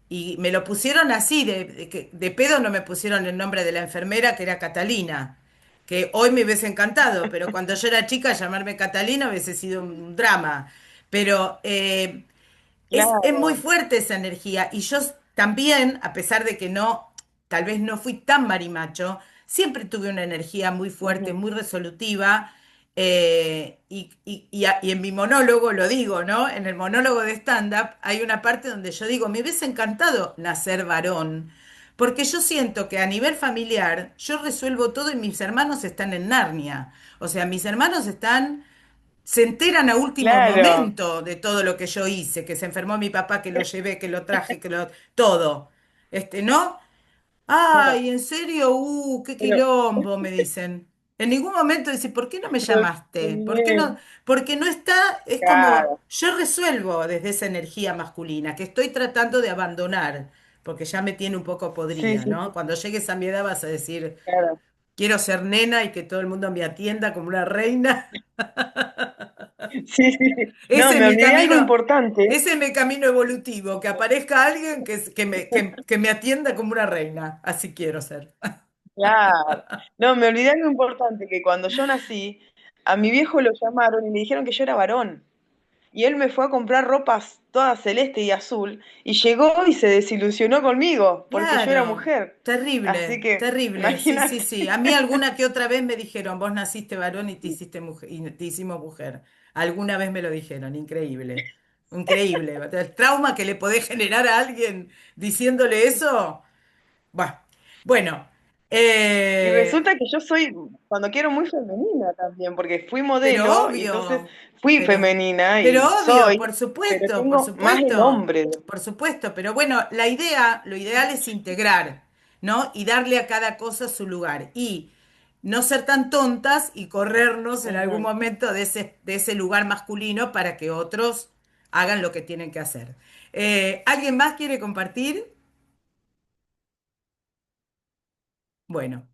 y me lo pusieron así, de pedo no me pusieron el nombre de la enfermera, que era Catalina, que hoy me hubiese encantado, pero cuando yo era chica llamarme Catalina hubiese sido un drama. Pero es muy claro. fuerte esa energía y yo también, a pesar de que no, tal vez no fui tan marimacho, siempre tuve una energía muy fuerte, Ujú. muy resolutiva. Y en mi monólogo lo digo, ¿no? En el monólogo de stand-up hay una parte donde yo digo, me hubiese encantado nacer varón, porque yo siento que a nivel familiar yo resuelvo todo y mis hermanos están en Narnia. O sea, mis hermanos se enteran a último Claro, momento de todo lo que yo hice, que se enfermó mi papá, que lo llevé, que lo traje, todo. ¿No? claro. Ay, ¿en serio? Qué Pero, quilombo, me dicen. En ningún momento dicen, ¿por qué no me pero llamaste? ¿Por qué no? bien, Porque no está, es como, claro. yo resuelvo desde esa energía masculina que estoy tratando de abandonar, porque ya me tiene un poco Sí, podrida, sí, ¿no? sí, Cuando llegues a mi edad vas a decir, claro. quiero ser nena y que todo el mundo me atienda como una reina. Sí, sí, sí. No, Ese es me mi olvidé algo camino, importante. ese es mi camino evolutivo, que aparezca alguien que me atienda como una reina. Así quiero ser. Claro. No, me olvidé algo importante, que cuando yo nací, a mi viejo lo llamaron y le dijeron que yo era varón. y él me fue a comprar ropas toda celeste y azul y llegó y se desilusionó conmigo porque yo era Claro, mujer. Así terrible, que, terrible, sí, sí, imagínate. sí. A mí alguna que otra vez me dijeron, vos naciste varón y te hiciste mujer, y te hicimos mujer. Alguna vez me lo dijeron, increíble, increíble. El trauma que le podés generar a alguien diciéndole eso. Bueno, bueno, Y eh, resulta que yo soy, cuando quiero, muy femenina también, porque fui pero modelo y entonces obvio, fui pero, femenina pero y obvio, soy, pero por tengo más el supuesto, hombre. por supuesto, pero bueno, la idea, lo ideal es integrar, ¿no? Y darle a cada cosa su lugar y no ser tan tontas y corrernos en algún Ujú. momento de ese lugar masculino para que otros hagan lo que tienen que hacer. ¿Alguien más quiere compartir? Bueno,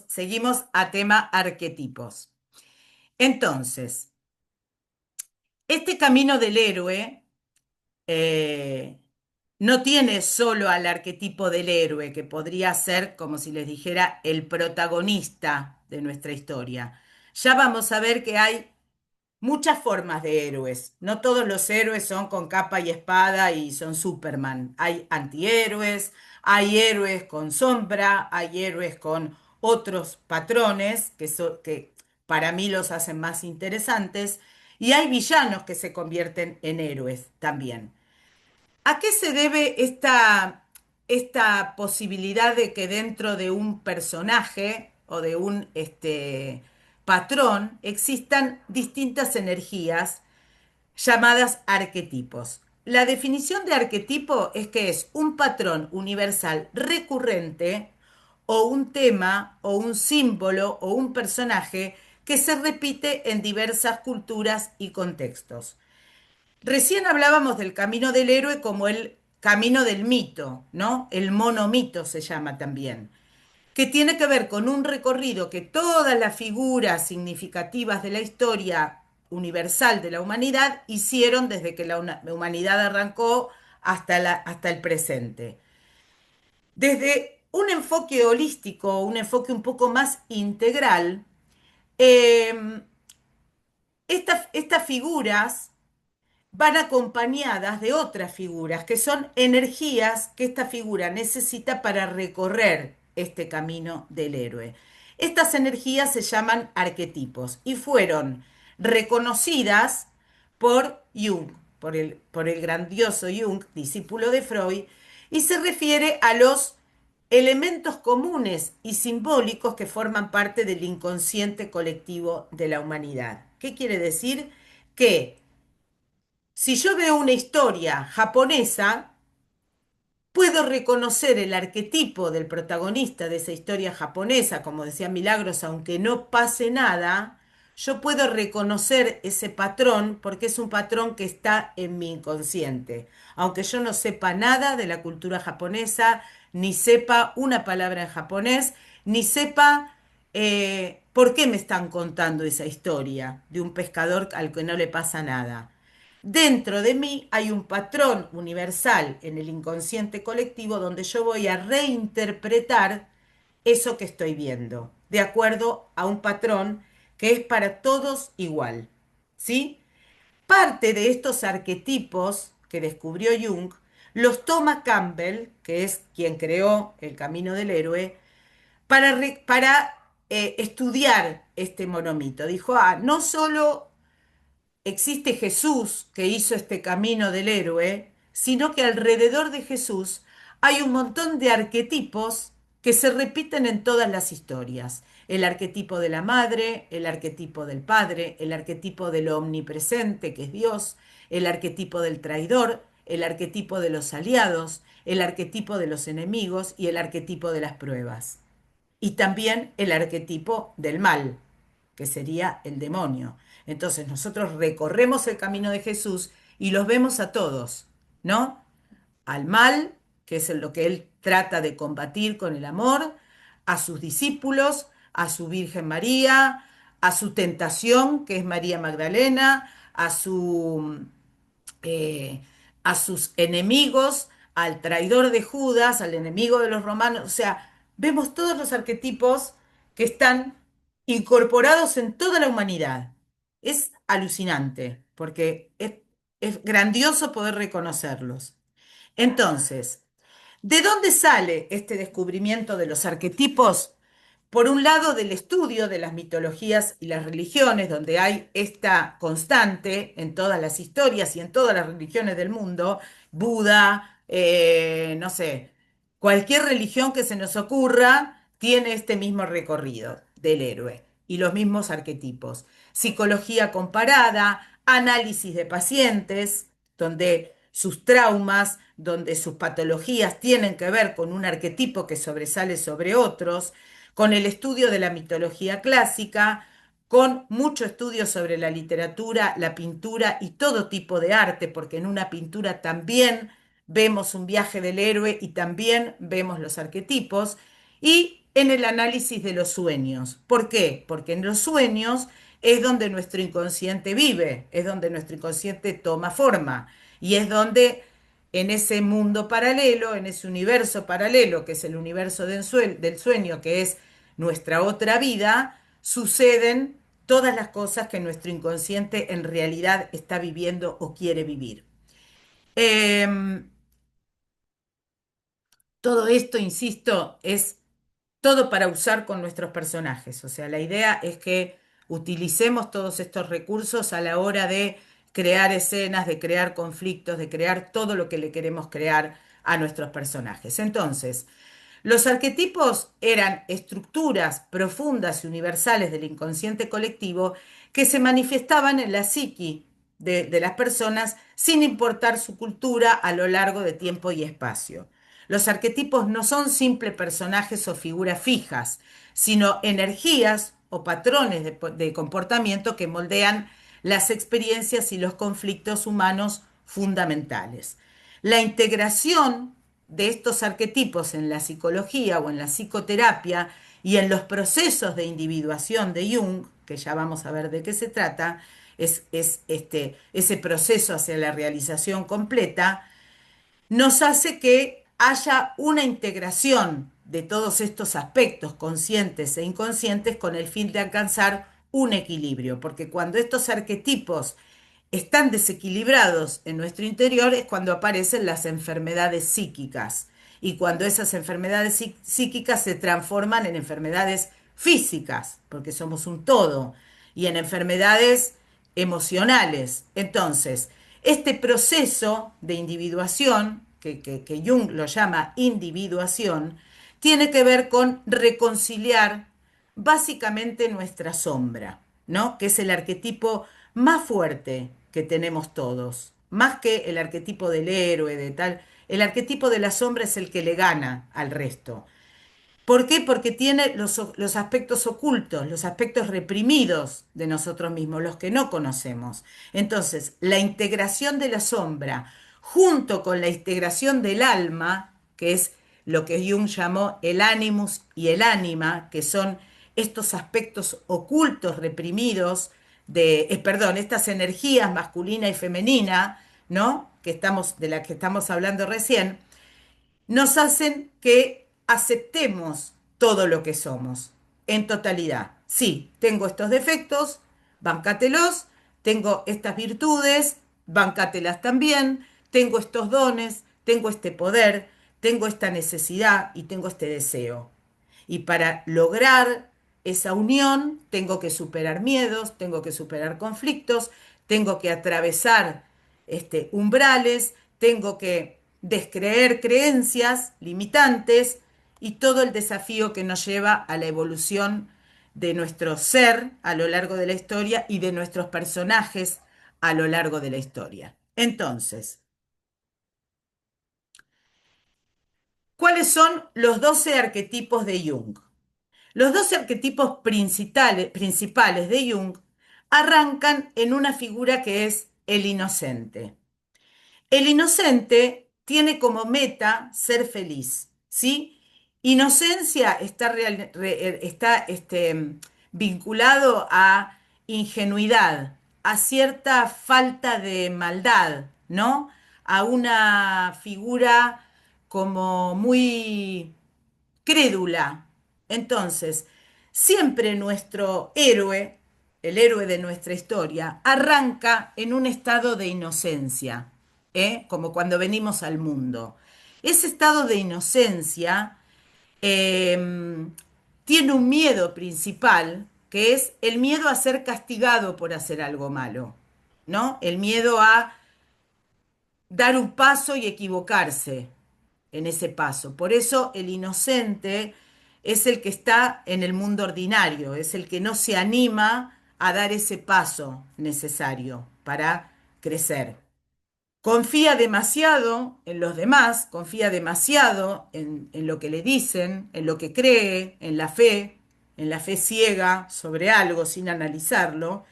seguimos a tema arquetipos. Entonces, este camino del héroe eh, no tiene solo al arquetipo del héroe, que podría ser, como si les dijera, el protagonista de nuestra historia. Ya vamos a ver que hay muchas formas de héroes. No todos los héroes son con capa y espada y son Superman. Hay antihéroes, hay héroes con sombra, hay héroes con otros patrones que para mí los hacen más interesantes, y hay villanos que se convierten en héroes también. ¿A qué se debe esta posibilidad de que dentro de un personaje o de un patrón existan distintas energías llamadas arquetipos? La definición de arquetipo es que es un patrón universal recurrente o un tema o un símbolo o un personaje que se repite en diversas culturas y contextos. Recién hablábamos del camino del héroe como el camino del mito, ¿no? El monomito se llama también, que tiene que ver con un recorrido que todas las figuras significativas de la historia universal de la humanidad hicieron desde que la humanidad arrancó hasta el presente. Desde un enfoque holístico, un enfoque un poco más integral, eh, estas figuras van acompañadas de otras figuras, que son energías que esta figura necesita para recorrer este camino del héroe. Estas energías se llaman arquetipos y fueron reconocidas por Jung, por el grandioso Jung, discípulo de Freud, y se refiere a los elementos comunes y simbólicos que forman parte del inconsciente colectivo de la humanidad. ¿Qué quiere decir? Que si yo veo una historia japonesa, puedo reconocer el arquetipo del protagonista de esa historia japonesa, como decía Milagros, aunque no pase nada, yo puedo reconocer ese patrón porque es un patrón que está en mi inconsciente. Aunque yo no sepa nada de la cultura japonesa, ni sepa una palabra en japonés, ni sepa por qué me están contando esa historia de un pescador al que no le pasa nada. Dentro de mí hay un patrón universal en el inconsciente colectivo donde yo voy a reinterpretar eso que estoy viendo, de acuerdo a un patrón que es para todos igual. ¿Sí? Parte de estos arquetipos que descubrió Jung los toma Campbell, que es quien creó el camino del héroe, para estudiar este monomito. Dijo, no solo existe Jesús que hizo este camino del héroe, sino que alrededor de Jesús hay un montón de arquetipos que se repiten en todas las historias. El arquetipo de la madre, el arquetipo del padre, el arquetipo de lo omnipresente, que es Dios, el arquetipo del traidor, el arquetipo de los aliados, el arquetipo de los enemigos y el arquetipo de las pruebas. Y también el arquetipo del mal, que sería el demonio. Entonces nosotros recorremos el camino de Jesús y los vemos a todos, ¿no? Al mal, que es lo que él trata de combatir con el amor, a sus discípulos, a su Virgen María, a su tentación, que es María Magdalena, eh, a sus enemigos, al traidor de Judas, al enemigo de los romanos. O sea, vemos todos los arquetipos que están incorporados en toda la humanidad. Es alucinante, porque es grandioso poder reconocerlos. Entonces, ¿de dónde sale este descubrimiento de los arquetipos? Por un lado, del estudio de las mitologías y las religiones, donde hay esta constante en todas las historias y en todas las religiones del mundo, Buda, no sé, cualquier religión que se nos ocurra tiene este mismo recorrido del héroe y los mismos arquetipos. Psicología comparada, análisis de pacientes, donde sus traumas, donde sus patologías tienen que ver con un arquetipo que sobresale sobre otros, con el estudio de la mitología clásica, con mucho estudio sobre la literatura, la pintura y todo tipo de arte, porque en una pintura también vemos un viaje del héroe y también vemos los arquetipos, y en el análisis de los sueños. ¿Por qué? Porque en los sueños es donde nuestro inconsciente vive, es donde nuestro inconsciente toma forma y es donde en ese mundo paralelo, en ese universo paralelo, que es el universo del sueño, que es nuestra otra vida, suceden todas las cosas que nuestro inconsciente en realidad está viviendo o quiere vivir. Eh, Todo esto, insisto, es todo para usar con nuestros personajes. O sea, la idea es que utilicemos todos estos recursos a la hora de crear escenas, de crear conflictos, de crear todo lo que le queremos crear a nuestros personajes. Entonces, los arquetipos eran estructuras profundas y universales del inconsciente colectivo que se manifestaban en la psiqui de las personas sin importar su cultura a lo largo de tiempo y espacio. Los arquetipos no son simples personajes o figuras fijas, sino energías o patrones de comportamiento que moldean las experiencias y los conflictos humanos fundamentales. La integración de estos arquetipos en la psicología o en la psicoterapia y en los procesos de individuación de Jung, que ya vamos a ver de qué se trata, ese proceso hacia la realización completa, nos hace que haya una integración de todos estos aspectos conscientes e inconscientes con el fin de alcanzar un equilibrio, porque cuando estos arquetipos están desequilibrados en nuestro interior es cuando aparecen las enfermedades psíquicas y cuando esas enfermedades psíquicas se transforman en enfermedades físicas, porque somos un todo, y en enfermedades emocionales. Entonces, este proceso de individuación, que Jung lo llama individuación, tiene que ver con reconciliar básicamente nuestra sombra, ¿no? Que es el arquetipo más fuerte que tenemos todos, más que el arquetipo del héroe, de tal. El arquetipo de la sombra es el que le gana al resto. ¿Por qué? Porque tiene los aspectos ocultos, los aspectos reprimidos de nosotros mismos, los que no conocemos. Entonces, la integración de la sombra junto con la integración del alma, que es lo que Jung llamó el animus y el ánima, que son estos aspectos ocultos, reprimidos, perdón, estas energías masculina y femenina, ¿no? De las que estamos hablando recién, nos hacen que aceptemos todo lo que somos en totalidad. Sí, tengo estos defectos, bancátelos, tengo estas virtudes, bancátelas también, tengo estos dones, tengo este poder, tengo esta necesidad y tengo este deseo. Y para lograr esa unión tengo que superar miedos, tengo que superar conflictos, tengo que atravesar umbrales, tengo que descreer creencias limitantes y todo el desafío que nos lleva a la evolución de nuestro ser a lo largo de la historia y de nuestros personajes a lo largo de la historia. Entonces, ¿cuáles son los 12 arquetipos de Jung? Los 12 arquetipos principales de Jung arrancan en una figura que es el inocente. El inocente tiene como meta ser feliz, ¿sí? Inocencia está vinculado a ingenuidad, a cierta falta de maldad, ¿no? A una figura como muy crédula. Entonces, siempre nuestro héroe el héroe de nuestra historia, arranca en un estado de inocencia, como cuando venimos al mundo. Ese estado de inocencia eh, tiene un miedo principal, que es el miedo a ser castigado por hacer algo malo, ¿no? El miedo a dar un paso y equivocarse en ese paso. Por eso el inocente es el que está en el mundo ordinario, es el que no se anima a dar ese paso necesario para crecer. Confía demasiado en los demás, confía demasiado en lo que le dicen, en lo que cree, en la fe ciega sobre algo sin analizarlo,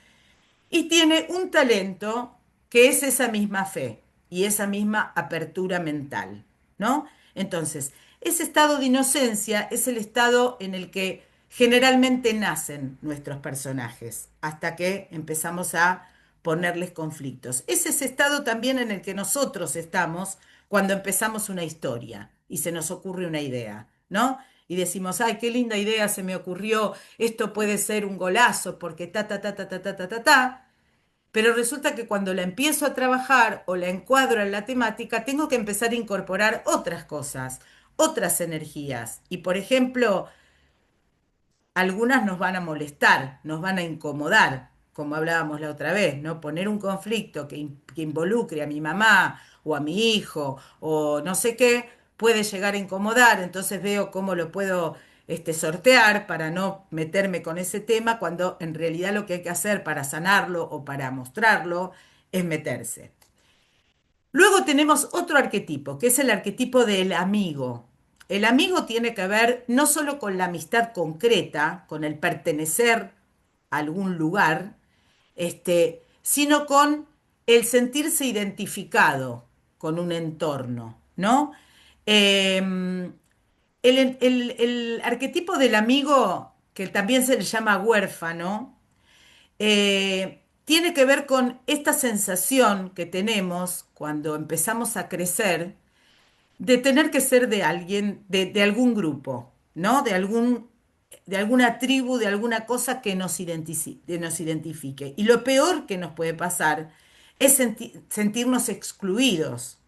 y tiene un talento que es esa misma fe y esa misma apertura mental, ¿no? Entonces, ese estado de inocencia es el estado en el que generalmente nacen nuestros personajes, hasta que empezamos a ponerles conflictos. Es ese estado también en el que nosotros estamos cuando empezamos una historia y se nos ocurre una idea, ¿no? Y decimos, ay, qué linda idea se me ocurrió, esto puede ser un golazo, porque ta, ta, ta, ta, ta, ta, ta, ta, ta. Pero resulta que cuando la empiezo a trabajar o la encuadro en la temática, tengo que empezar a incorporar otras cosas, otras energías. Y por ejemplo, algunas nos van a molestar, nos van a incomodar, como hablábamos la otra vez, ¿no? Poner un conflicto que involucre a mi mamá o a mi hijo o no sé qué, puede llegar a incomodar, entonces veo cómo lo puedo sortear para no meterme con ese tema, cuando en realidad lo que hay que hacer para sanarlo o para mostrarlo es meterse. Luego tenemos otro arquetipo, que es el arquetipo del amigo. El amigo tiene que ver no solo con la amistad concreta, con el pertenecer a algún lugar, sino con el sentirse identificado con un entorno, ¿no? Eh, el arquetipo del amigo, que también se le llama huérfano, tiene que ver con esta sensación que tenemos cuando empezamos a crecer de tener que ser de alguien, de algún grupo, ¿no? De alguna tribu, de alguna cosa que nos identifique. Y lo peor que nos puede pasar es sentirnos excluidos.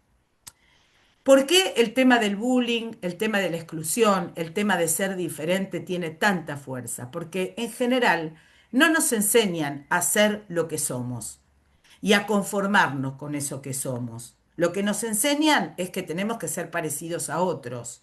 ¿Por qué el tema del bullying, el tema de la exclusión, el tema de ser diferente tiene tanta fuerza? Porque en general no nos enseñan a ser lo que somos y a conformarnos con eso que somos. Lo que nos enseñan es que tenemos que ser parecidos a otros.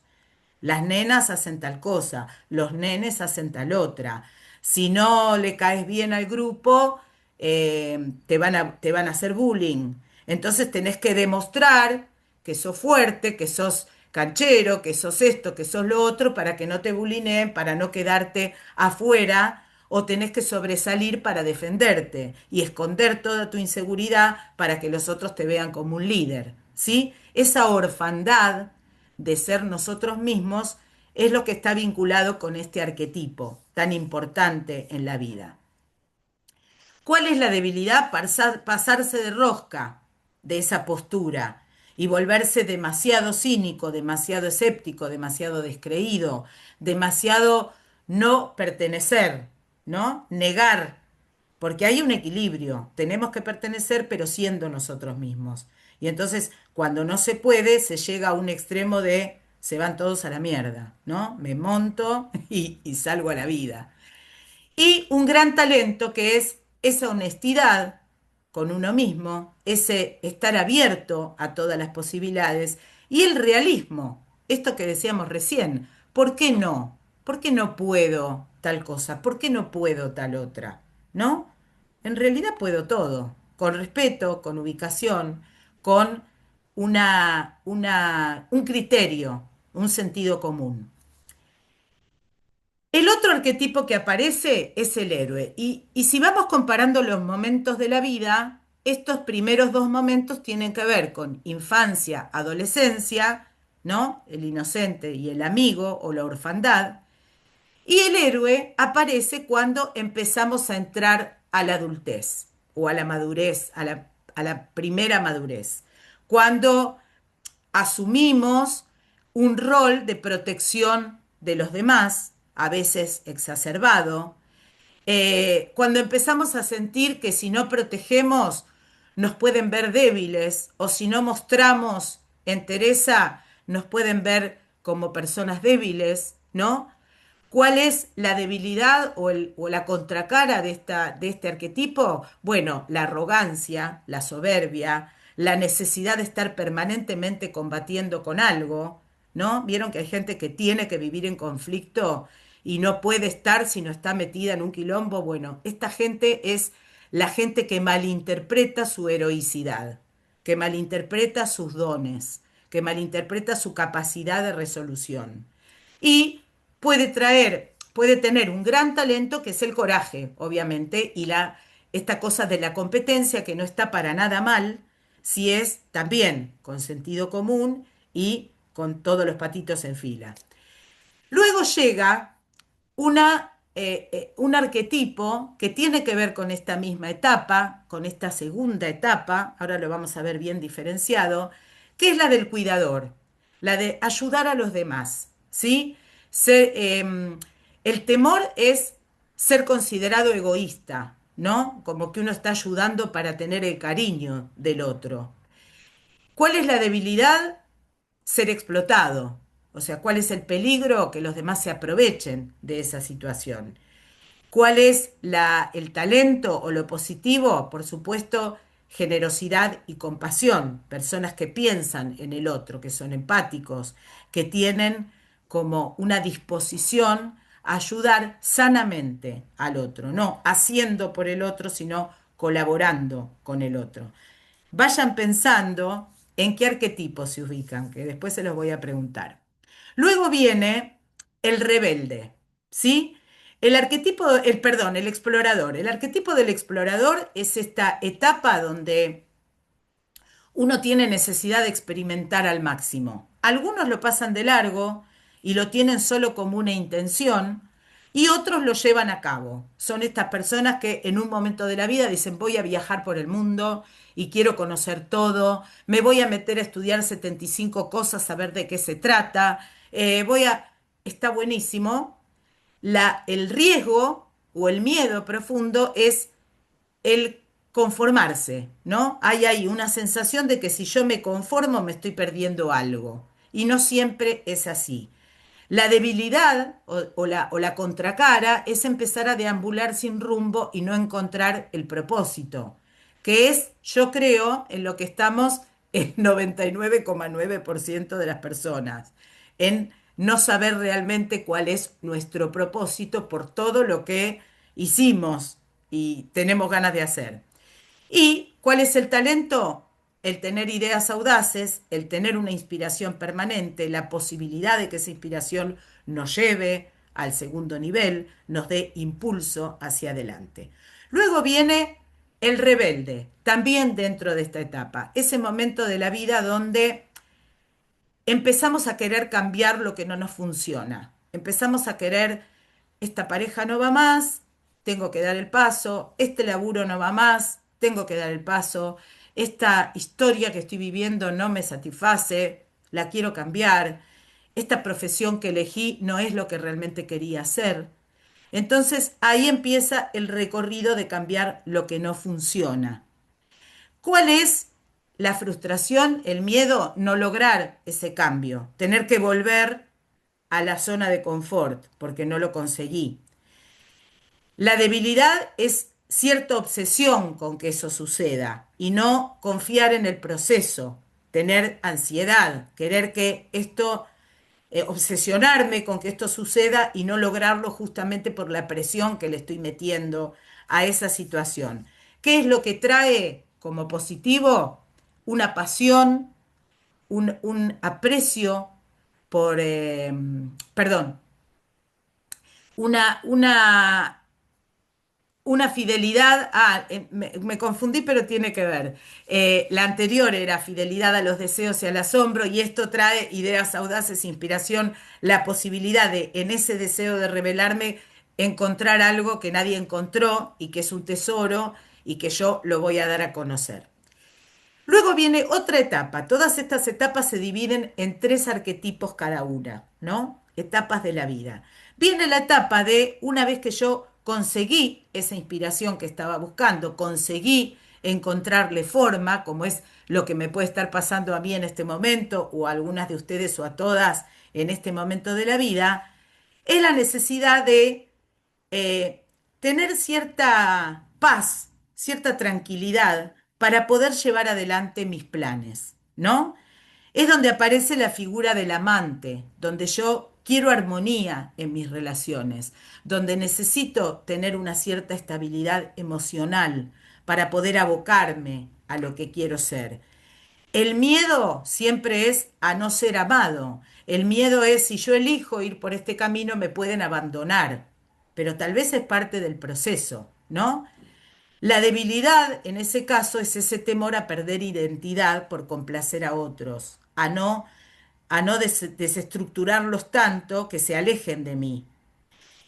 Las nenas hacen tal cosa, los nenes hacen tal otra. Si no le caes bien al grupo, te van a hacer bullying. Entonces tenés que demostrar que sos fuerte, que sos canchero, que sos esto, que sos lo otro, para que no te bullyinguen, para no quedarte afuera, o tenés que sobresalir para defenderte y esconder toda tu inseguridad para que los otros te vean como un líder, ¿sí? Esa orfandad de ser nosotros mismos es lo que está vinculado con este arquetipo tan importante en la vida. ¿Cuál es la debilidad? Pasarse de rosca de esa postura y volverse demasiado cínico, demasiado escéptico, demasiado descreído, demasiado no pertenecer, ¿no? Negar, porque hay un equilibrio. Tenemos que pertenecer, pero siendo nosotros mismos. Y entonces, cuando no se puede, se llega a un extremo de se van todos a la mierda, ¿no? Me monto y salgo a la vida. Y un gran talento que es esa honestidad con uno mismo, ese estar abierto a todas las posibilidades y el realismo, esto que decíamos recién, ¿por qué no? ¿Por qué no puedo tal cosa? ¿Por qué no puedo tal otra? ¿No? En realidad puedo todo, con respeto, con ubicación, con un criterio, un sentido común. El otro arquetipo que aparece es el héroe. Y si vamos comparando los momentos de la vida, estos primeros dos momentos tienen que ver con infancia, adolescencia, ¿no? El inocente y el amigo o la orfandad. Y el héroe aparece cuando empezamos a entrar a la adultez o a la madurez, a la primera madurez. Cuando asumimos un rol de protección de los demás, a veces exacerbado, Cuando empezamos a sentir que si no protegemos nos pueden ver débiles o si no mostramos entereza nos pueden ver como personas débiles, ¿no? ¿Cuál es la debilidad o la contracara de este arquetipo? Bueno, la arrogancia, la soberbia, la necesidad de estar permanentemente combatiendo con algo, ¿no? Vieron que hay gente que tiene que vivir en conflicto y no puede estar si no está metida en un quilombo. Bueno, esta gente es la gente que malinterpreta su heroicidad, que malinterpreta sus dones, que malinterpreta su capacidad de resolución. Y puede tener un gran talento que es el coraje, obviamente, y esta cosa de la competencia que no está para nada mal, si es también con sentido común y con todos los patitos en fila. Luego llega un arquetipo que tiene que ver con esta misma etapa, con esta segunda etapa, ahora lo vamos a ver bien diferenciado, que es la del cuidador, la de ayudar a los demás, ¿sí? El temor es ser considerado egoísta, ¿no? Como que uno está ayudando para tener el cariño del otro. ¿Cuál es la debilidad? Ser explotado. O sea, ¿cuál es el peligro? Que los demás se aprovechen de esa situación. ¿Cuál es el talento o lo positivo? Por supuesto, generosidad y compasión. Personas que piensan en el otro, que son empáticos, que tienen como una disposición a ayudar sanamente al otro, no haciendo por el otro, sino colaborando con el otro. Vayan pensando en qué arquetipos se ubican, que después se los voy a preguntar. Luego viene el rebelde, ¿sí? El explorador. El arquetipo del explorador es esta etapa donde uno tiene necesidad de experimentar al máximo. Algunos lo pasan de largo y lo tienen solo como una intención y otros lo llevan a cabo. Son estas personas que en un momento de la vida dicen voy a viajar por el mundo y quiero conocer todo, me voy a meter a estudiar 75 cosas a ver de qué se trata, voy a... Está buenísimo. El riesgo o el miedo profundo es el conformarse, ¿no? Hay ahí una sensación de que si yo me conformo me estoy perdiendo algo. Y no siempre es así. La debilidad o la contracara es empezar a deambular sin rumbo y no encontrar el propósito, que es, yo creo, en lo que estamos el 99,9% de las personas, en no saber realmente cuál es nuestro propósito por todo lo que hicimos y tenemos ganas de hacer. ¿Y cuál es el talento? El tener ideas audaces, el tener una inspiración permanente, la posibilidad de que esa inspiración nos lleve al segundo nivel, nos dé impulso hacia adelante. Luego viene el rebelde, también dentro de esta etapa, ese momento de la vida donde empezamos a querer cambiar lo que no nos funciona. Empezamos a querer, esta pareja no va más, tengo que dar el paso, este laburo no va más, tengo que dar el paso, esta historia que estoy viviendo no me satisface, la quiero cambiar, esta profesión que elegí no es lo que realmente quería hacer. Entonces ahí empieza el recorrido de cambiar lo que no funciona. ¿Cuál es la frustración, el miedo? No lograr ese cambio, tener que volver a la zona de confort porque no lo conseguí. La debilidad es cierta obsesión con que eso suceda y no confiar en el proceso, tener ansiedad, querer que esto, obsesionarme con que esto suceda y no lograrlo justamente por la presión que le estoy metiendo a esa situación. ¿Qué es lo que trae como positivo? Una pasión, un aprecio por, perdón, una una fidelidad, me confundí, pero tiene que ver. La anterior era fidelidad a los deseos y al asombro, y esto trae ideas audaces, inspiración, la posibilidad de, en ese deseo de revelarme, encontrar algo que nadie encontró y que es un tesoro y que yo lo voy a dar a conocer. Luego viene otra etapa. Todas estas etapas se dividen en tres arquetipos cada una, ¿no? Etapas de la vida. Viene la etapa de una vez que yo conseguí esa inspiración que estaba buscando, conseguí encontrarle forma, como es lo que me puede estar pasando a mí en este momento, o a algunas de ustedes o a todas en este momento de la vida, es la necesidad de tener cierta paz, cierta tranquilidad para poder llevar adelante mis planes, ¿no? Es donde aparece la figura del amante, donde yo quiero armonía en mis relaciones, donde necesito tener una cierta estabilidad emocional para poder abocarme a lo que quiero ser. El miedo siempre es a no ser amado. El miedo es si yo elijo ir por este camino me pueden abandonar, pero tal vez es parte del proceso, ¿no? La debilidad en ese caso es ese temor a perder identidad por complacer a otros, a no desestructurarlos tanto que se alejen de mí.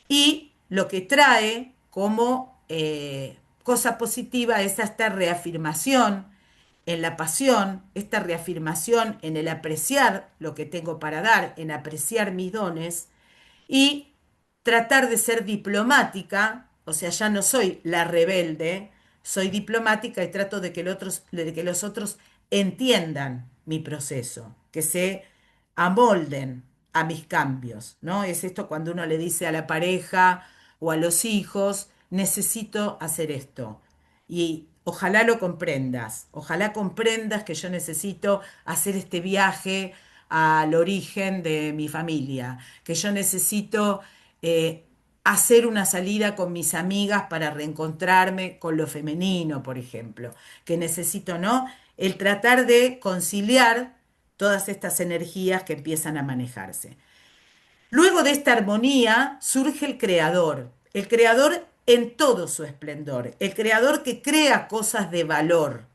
Y lo que trae como cosa positiva es esta reafirmación en la pasión, esta reafirmación en el apreciar lo que tengo para dar, en apreciar mis dones y tratar de ser diplomática, o sea, ya no soy la rebelde, soy diplomática y trato de que los otros entiendan mi proceso, que se amolden a mis cambios, ¿no? Es esto cuando uno le dice a la pareja o a los hijos, necesito hacer esto. Y ojalá comprendas que yo necesito hacer este viaje al origen de mi familia, que yo necesito eh, hacer una salida con mis amigas para reencontrarme con lo femenino, por ejemplo, que necesito, ¿no? El tratar de conciliar todas estas energías que empiezan a manejarse. Luego de esta armonía surge el creador en todo su esplendor, el creador que crea cosas de valor.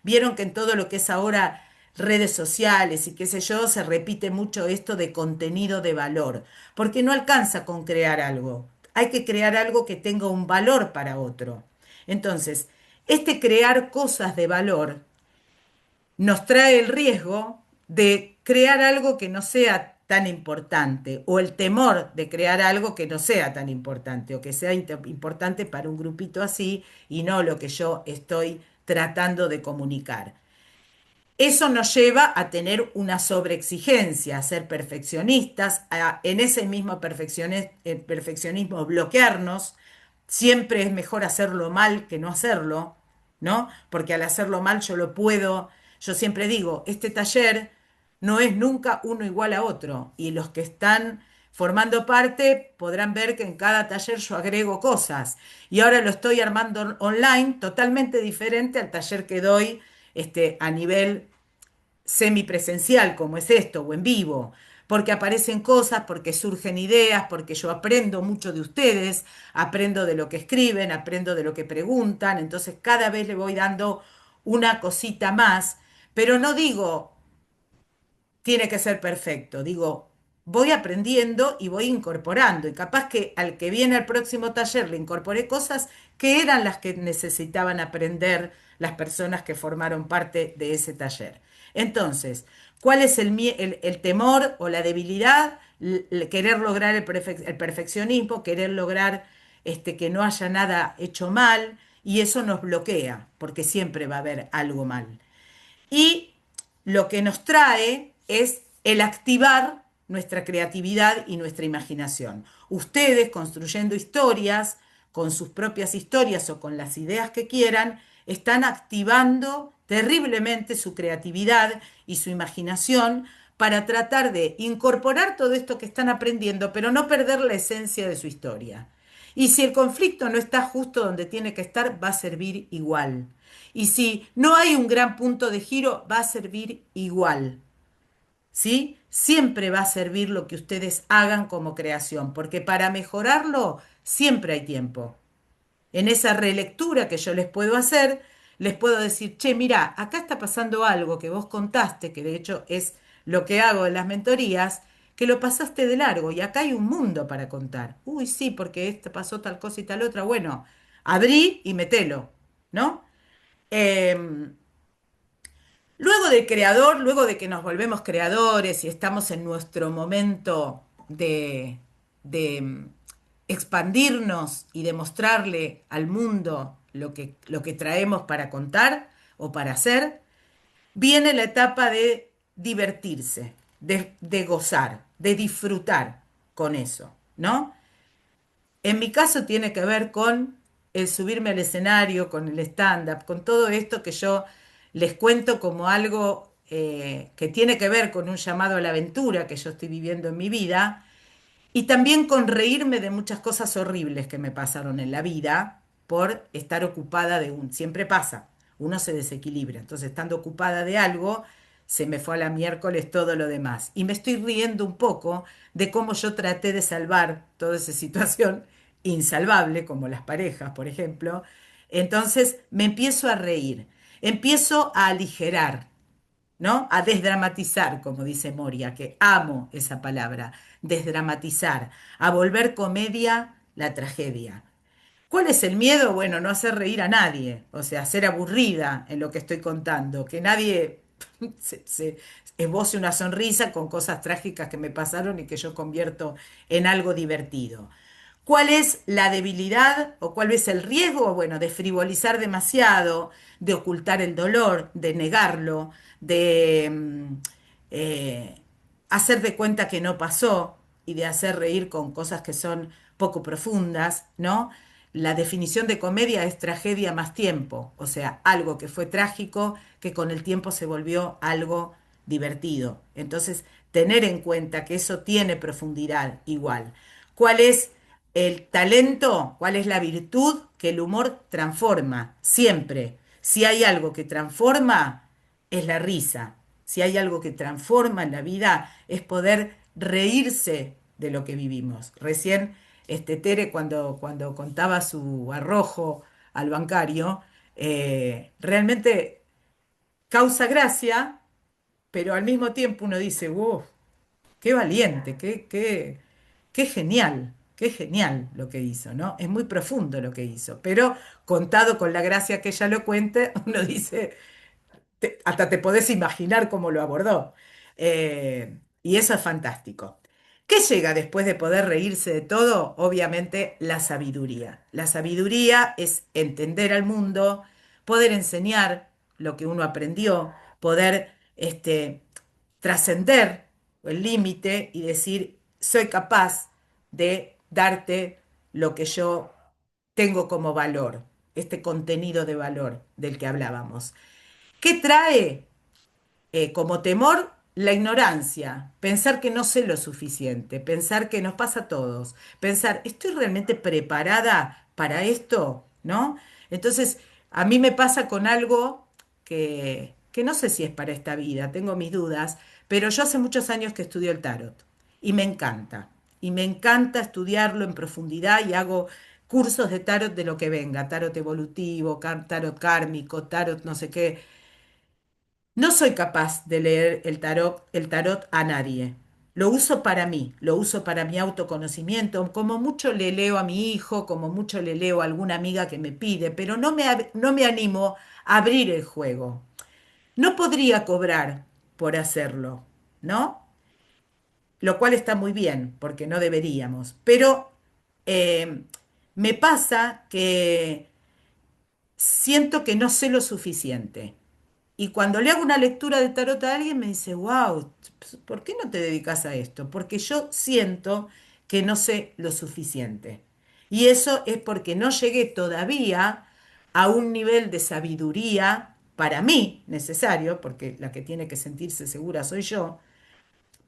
Vieron que en todo lo que es ahora redes sociales y qué sé yo, se repite mucho esto de contenido de valor, porque no alcanza con crear algo, hay que crear algo que tenga un valor para otro. Entonces, este crear cosas de valor nos trae el riesgo de crear algo que no sea tan importante o el temor de crear algo que no sea tan importante o que sea importante para un grupito así y no lo que yo estoy tratando de comunicar. Eso nos lleva a tener una sobreexigencia, a ser perfeccionistas, en ese mismo perfeccionismo bloquearnos. Siempre es mejor hacerlo mal que no hacerlo, ¿no? Porque al hacerlo mal yo siempre digo, este taller no es nunca uno igual a otro y los que están formando parte podrán ver que en cada taller yo agrego cosas y ahora lo estoy armando online totalmente diferente al taller que doy a nivel semipresencial, como es esto, o en vivo, porque aparecen cosas, porque surgen ideas, porque yo aprendo mucho de ustedes, aprendo de lo que escriben, aprendo de lo que preguntan, entonces cada vez le voy dando una cosita más, pero no digo tiene que ser perfecto. Digo, voy aprendiendo y voy incorporando. Y capaz que al que viene al próximo taller le incorporé cosas que eran las que necesitaban aprender las personas que formaron parte de ese taller. Entonces, ¿cuál es el temor o la debilidad? Querer lograr el perfeccionismo, querer lograr que no haya nada hecho mal, y eso nos bloquea, porque siempre va a haber algo mal. Y lo que nos trae es el activar nuestra creatividad y nuestra imaginación. Ustedes construyendo historias, con sus propias historias o con las ideas que quieran, están activando terriblemente su creatividad y su imaginación para tratar de incorporar todo esto que están aprendiendo, pero no perder la esencia de su historia. Y si el conflicto no está justo donde tiene que estar, va a servir igual. Y si no hay un gran punto de giro, va a servir igual. ¿Sí? Siempre va a servir lo que ustedes hagan como creación, porque para mejorarlo siempre hay tiempo. En esa relectura que yo les puedo hacer, les puedo decir, che, mira, acá está pasando algo que vos contaste, que de hecho es lo que hago en las mentorías, que lo pasaste de largo y acá hay un mundo para contar. Uy, sí, porque esto pasó tal cosa y tal otra. Bueno, abrí y metelo, ¿no? Em, Luego del creador, luego de que nos volvemos creadores y estamos en nuestro momento de expandirnos y demostrarle al mundo lo que traemos para contar o para hacer, viene la etapa de divertirse, de gozar, de disfrutar con eso, ¿no? En mi caso tiene que ver con el subirme al escenario, con el stand-up, con todo esto que yo les cuento como algo que tiene que ver con un llamado a la aventura que yo estoy viviendo en mi vida y también con reírme de muchas cosas horribles que me pasaron en la vida por estar ocupada de un... Siempre pasa, uno se desequilibra. Entonces, estando ocupada de algo, se me fue a la miércoles todo lo demás. Y me estoy riendo un poco de cómo yo traté de salvar toda esa situación insalvable, como las parejas, por ejemplo. Entonces, me empiezo a reír, empiezo a aligerar, ¿no? A desdramatizar, como dice Moria, que amo esa palabra, desdramatizar, a volver comedia la tragedia. ¿Cuál es el miedo? Bueno, no hacer reír a nadie, o sea, ser aburrida en lo que estoy contando, que nadie se esboce una sonrisa con cosas trágicas que me pasaron y que yo convierto en algo divertido. ¿Cuál es la debilidad o cuál es el riesgo? Bueno, de frivolizar demasiado, de ocultar el dolor, de negarlo, de eh, hacer de cuenta que no pasó y de hacer reír con cosas que son poco profundas, ¿no? La definición de comedia es tragedia más tiempo, o sea, algo que fue trágico que con el tiempo se volvió algo divertido. Entonces, tener en cuenta que eso tiene profundidad igual. ¿Cuál es el talento? ¿Cuál es la virtud? Que el humor transforma, siempre. Si hay algo que transforma, es la risa. Si hay algo que transforma en la vida, es poder reírse de lo que vivimos. Recién, Tere, cuando contaba su arrojo al bancario, realmente causa gracia, pero al mismo tiempo uno dice, wow, qué valiente, qué genial lo que hizo, ¿no? Es muy profundo lo que hizo, pero contado con la gracia que ella lo cuente, uno dice, hasta te podés imaginar cómo lo abordó. Y eso es fantástico. ¿Qué llega después de poder reírse de todo? Obviamente la sabiduría. La sabiduría es entender al mundo, poder enseñar lo que uno aprendió, poder trascender el límite y decir, soy capaz de darte lo que yo tengo como valor, este contenido de valor del que hablábamos. ¿Qué trae como temor? La ignorancia, pensar que no sé lo suficiente, pensar que nos pasa a todos, pensar, ¿estoy realmente preparada para esto? ¿No? Entonces, a mí me pasa con algo que no sé si es para esta vida, tengo mis dudas, pero yo hace muchos años que estudio el tarot y me encanta. Y me encanta estudiarlo en profundidad y hago cursos de tarot de lo que venga, tarot evolutivo, tarot kármico, tarot no sé qué. No soy capaz de leer el tarot a nadie. Lo uso para mí, lo uso para mi autoconocimiento. Como mucho le leo a mi hijo, como mucho le leo a alguna amiga que me pide, pero no me animo a abrir el juego. No podría cobrar por hacerlo, ¿no? Lo cual está muy bien, porque no deberíamos. Pero eh, me pasa que siento que no sé lo suficiente. Y cuando le hago una lectura de tarot a alguien me dice, wow, ¿por qué no te dedicas a esto? Porque yo siento que no sé lo suficiente. Y eso es porque no llegué todavía a un nivel de sabiduría para mí necesario, porque la que tiene que sentirse segura soy yo,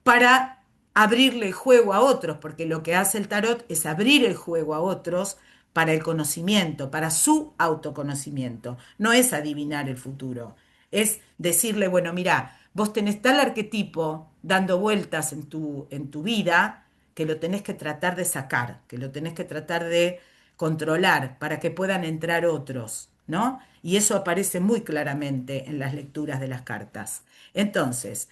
para abrirle el juego a otros, porque lo que hace el tarot es abrir el juego a otros para el conocimiento, para su autoconocimiento. No es adivinar el futuro, es decirle, bueno, mira, vos tenés tal arquetipo dando vueltas en tu vida que lo tenés que tratar de sacar, que lo tenés que tratar de controlar para que puedan entrar otros, ¿no? Y eso aparece muy claramente en las lecturas de las cartas. Entonces,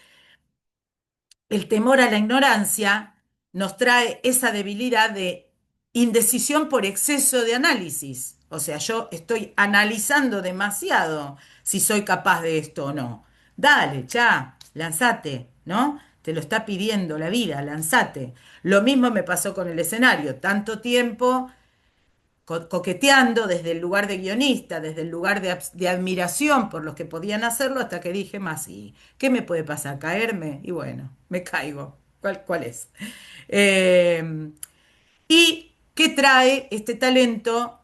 el temor a la ignorancia nos trae esa debilidad de indecisión por exceso de análisis. O sea, yo estoy analizando demasiado si soy capaz de esto o no. Dale, ya, lanzate, ¿no? te lo está pidiendo la vida, lanzate. Lo mismo me pasó con el escenario, tanto tiempo coqueteando desde el lugar de guionista, desde el lugar de admiración por los que podían hacerlo, hasta que dije más, ¿y qué me puede pasar? ¿Caerme? Y bueno, me caigo. ¿Cuál es? Eh, ¿Y qué trae este talento,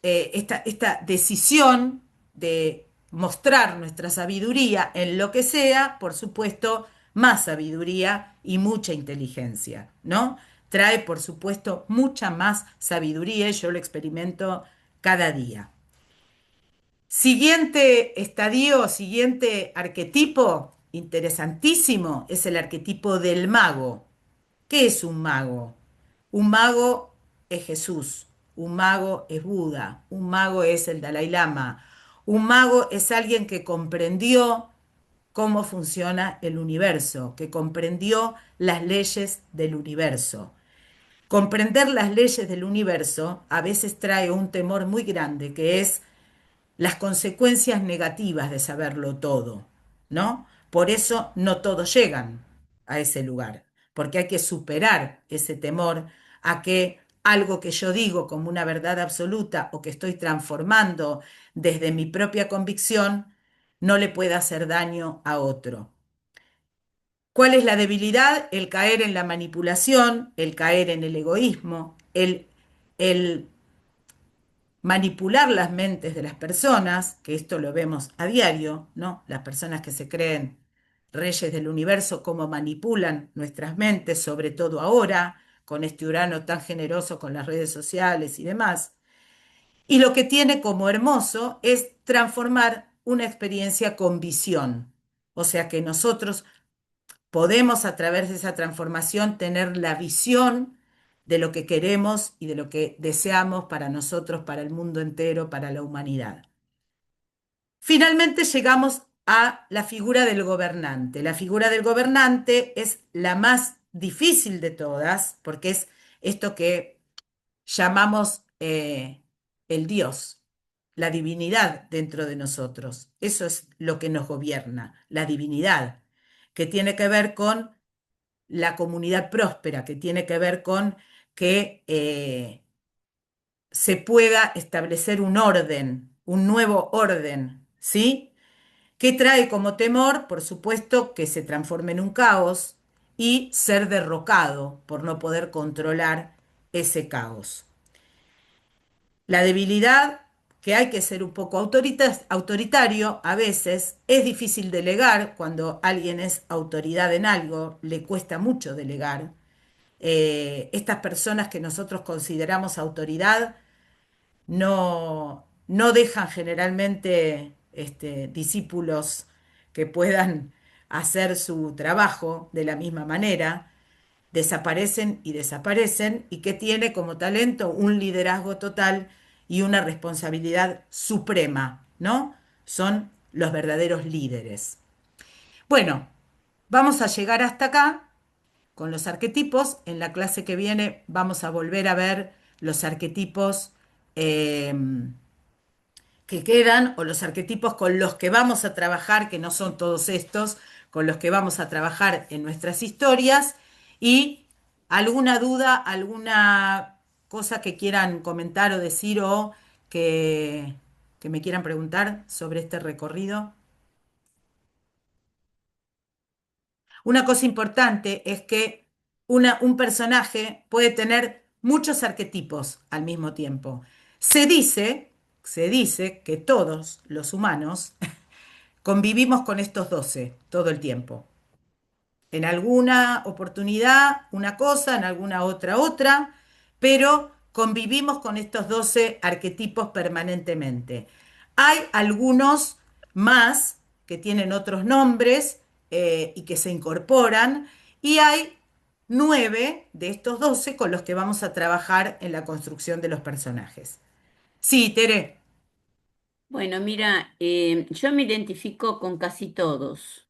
esta decisión de mostrar nuestra sabiduría en lo que sea? Por supuesto, más sabiduría y mucha inteligencia, ¿no? Trae, por supuesto, mucha más sabiduría y yo lo experimento cada día. Siguiente estadio, siguiente arquetipo interesantísimo es el arquetipo del mago. ¿Qué es un mago? Un mago es Jesús, un mago es Buda, un mago es el Dalai Lama, un mago es alguien que comprendió cómo funciona el universo, que comprendió las leyes del universo. Comprender las leyes del universo a veces trae un temor muy grande, que es las consecuencias negativas de saberlo todo, ¿no? Por eso no todos llegan a ese lugar, porque hay que superar ese temor a que algo que yo digo como una verdad absoluta o que estoy transformando desde mi propia convicción no le pueda hacer daño a otro. ¿Cuál es la debilidad? El caer en la manipulación, el caer en el egoísmo, el manipular las mentes de las personas, que esto lo vemos a diario, ¿no? Las personas que se creen reyes del universo, cómo manipulan nuestras mentes, sobre todo ahora, con este Urano tan generoso con las redes sociales y demás. Y lo que tiene como hermoso es transformar una experiencia con visión. O sea que nosotros podemos a través de esa transformación tener la visión de lo que queremos y de lo que deseamos para nosotros, para el mundo entero, para la humanidad. Finalmente llegamos a la figura del gobernante. La figura del gobernante es la más difícil de todas, porque es esto que llamamos el Dios, la divinidad dentro de nosotros. Eso es lo que nos gobierna, la divinidad, que tiene que ver con la comunidad próspera, que tiene que ver con que se pueda establecer un orden, un nuevo orden, ¿sí? ¿Qué trae como temor? Por supuesto, que se transforme en un caos y ser derrocado por no poder controlar ese caos. La debilidad, que hay que ser un poco autoritario a veces, es difícil delegar cuando alguien es autoridad en algo, le cuesta mucho delegar. Estas personas que nosotros consideramos autoridad no dejan generalmente discípulos que puedan hacer su trabajo de la misma manera, desaparecen y desaparecen, y que tiene como talento un liderazgo total y una responsabilidad suprema, ¿no? Son los verdaderos líderes. Bueno, vamos a llegar hasta acá con los arquetipos. En la clase que viene vamos a volver a ver los arquetipos eh, que quedan o los arquetipos con los que vamos a trabajar, que no son todos estos, con los que vamos a trabajar en nuestras historias. Y alguna duda, alguna cosa que quieran comentar o decir o que, que me quieran preguntar sobre este recorrido. Una cosa importante es que un personaje puede tener muchos arquetipos al mismo tiempo. Se dice, se dice que todos los humanos convivimos con estos 12 todo el tiempo. En alguna oportunidad una cosa, en alguna otra, pero convivimos con estos 12 arquetipos permanentemente. Hay algunos más que tienen otros nombres y que se incorporan, y hay 9 de estos 12 con los que vamos a trabajar en la construcción de los personajes. Sí, Tere. Bueno, mira, yo me identifico con casi todos,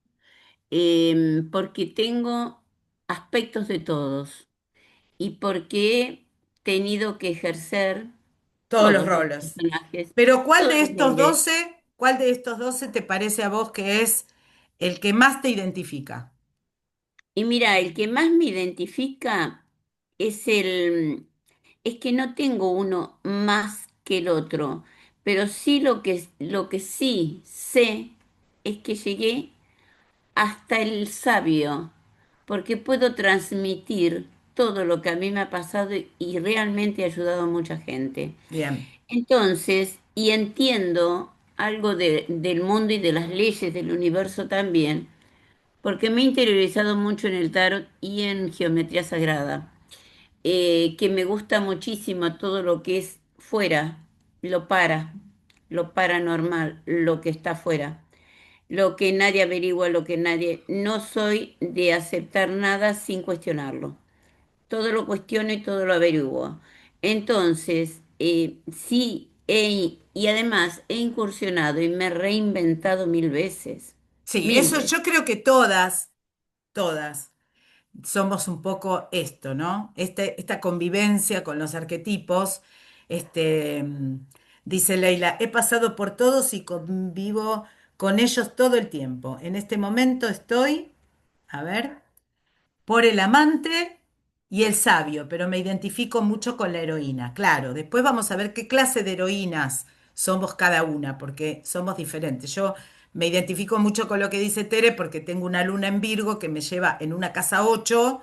porque tengo aspectos de todos y porque he tenido que ejercer Todos los todos los roles. personajes, Pero todos los roles. ¿cuál de estos 12 te parece a vos que es el que más te identifica? Y mira, el que más me identifica es es que no tengo uno más que el otro, pero sí lo que sí sé es que llegué hasta el sabio, porque puedo transmitir todo lo que a mí me ha pasado y realmente ha ayudado a mucha gente. Bien. Entonces, y entiendo algo del mundo y de las leyes del universo también, porque me he interiorizado mucho en el tarot y en geometría sagrada, que me gusta muchísimo todo lo que es fuera, lo para, lo paranormal, lo que está fuera, lo que nadie averigua, lo que nadie... No soy de aceptar nada sin cuestionarlo. Todo lo cuestiono y todo lo averiguo. Entonces, sí, y además he incursionado y me he reinventado mil veces, Sí, mil eso veces. yo creo que todas somos un poco esto, ¿no? Esta convivencia con los arquetipos. Este, dice Leila, he pasado por todos y convivo con ellos todo el tiempo. En este momento estoy, a ver, por el amante y el sabio, pero me identifico mucho con la heroína. Claro, después vamos a ver qué clase de heroínas somos cada una, porque somos diferentes. Yo me identifico mucho con lo que dice Tere porque tengo una luna en Virgo que me lleva en una casa 8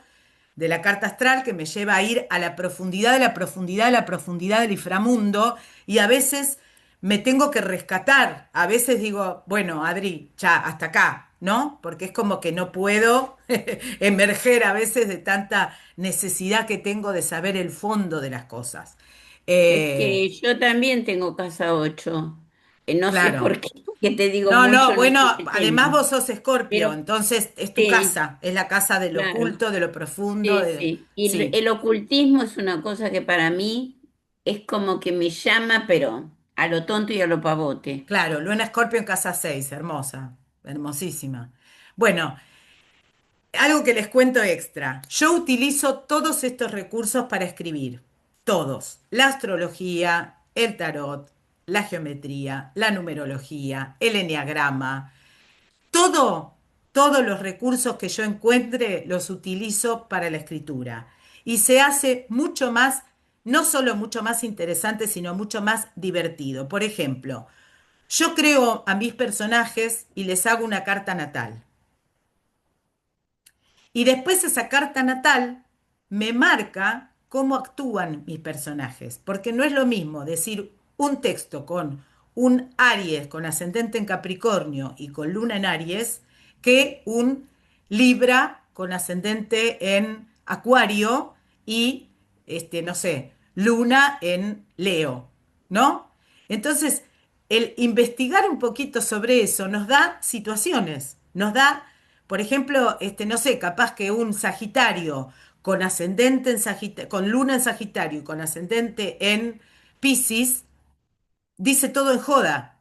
de la carta astral, que me lleva a ir a la profundidad de la profundidad de la profundidad del inframundo, y a veces me tengo que rescatar. A veces digo, bueno, Adri, ya, hasta acá, ¿no? Porque es como que no puedo emerger a veces de tanta necesidad que tengo de saber el fondo de las cosas. Es Eh, que yo también tengo casa 8. No sé por claro. qué, porque te digo No, no, mucho, no bueno, sé el además tema. vos sos Escorpio, Pero entonces es tu sí, casa, es la casa de lo claro, oculto, de lo profundo, sí, de... sí. Y Sí. el ocultismo es una cosa que para mí es como que me llama, pero a lo tonto y a lo pavote. Claro, Luna Escorpio en casa 6, hermosa, hermosísima. Bueno, algo que les cuento extra. Yo utilizo todos estos recursos para escribir. Todos. La astrología, el tarot, la geometría, la numerología, el eneagrama. Todo, todos los recursos que yo encuentre los utilizo para la escritura. Y se hace mucho más, no solo mucho más interesante, sino mucho más divertido. Por ejemplo, yo creo a mis personajes y les hago una carta natal. Y después esa carta natal me marca cómo actúan mis personajes. Porque no es lo mismo decir un texto con un Aries con ascendente en Capricornio y con luna en Aries que un Libra con ascendente en Acuario y, no sé, luna en Leo, ¿no? Entonces, el investigar un poquito sobre eso nos da situaciones, nos da, por ejemplo, no sé, capaz que un Sagitario con ascendente en Sagitario, con luna en Sagitario y con ascendente en Piscis, dice todo en joda,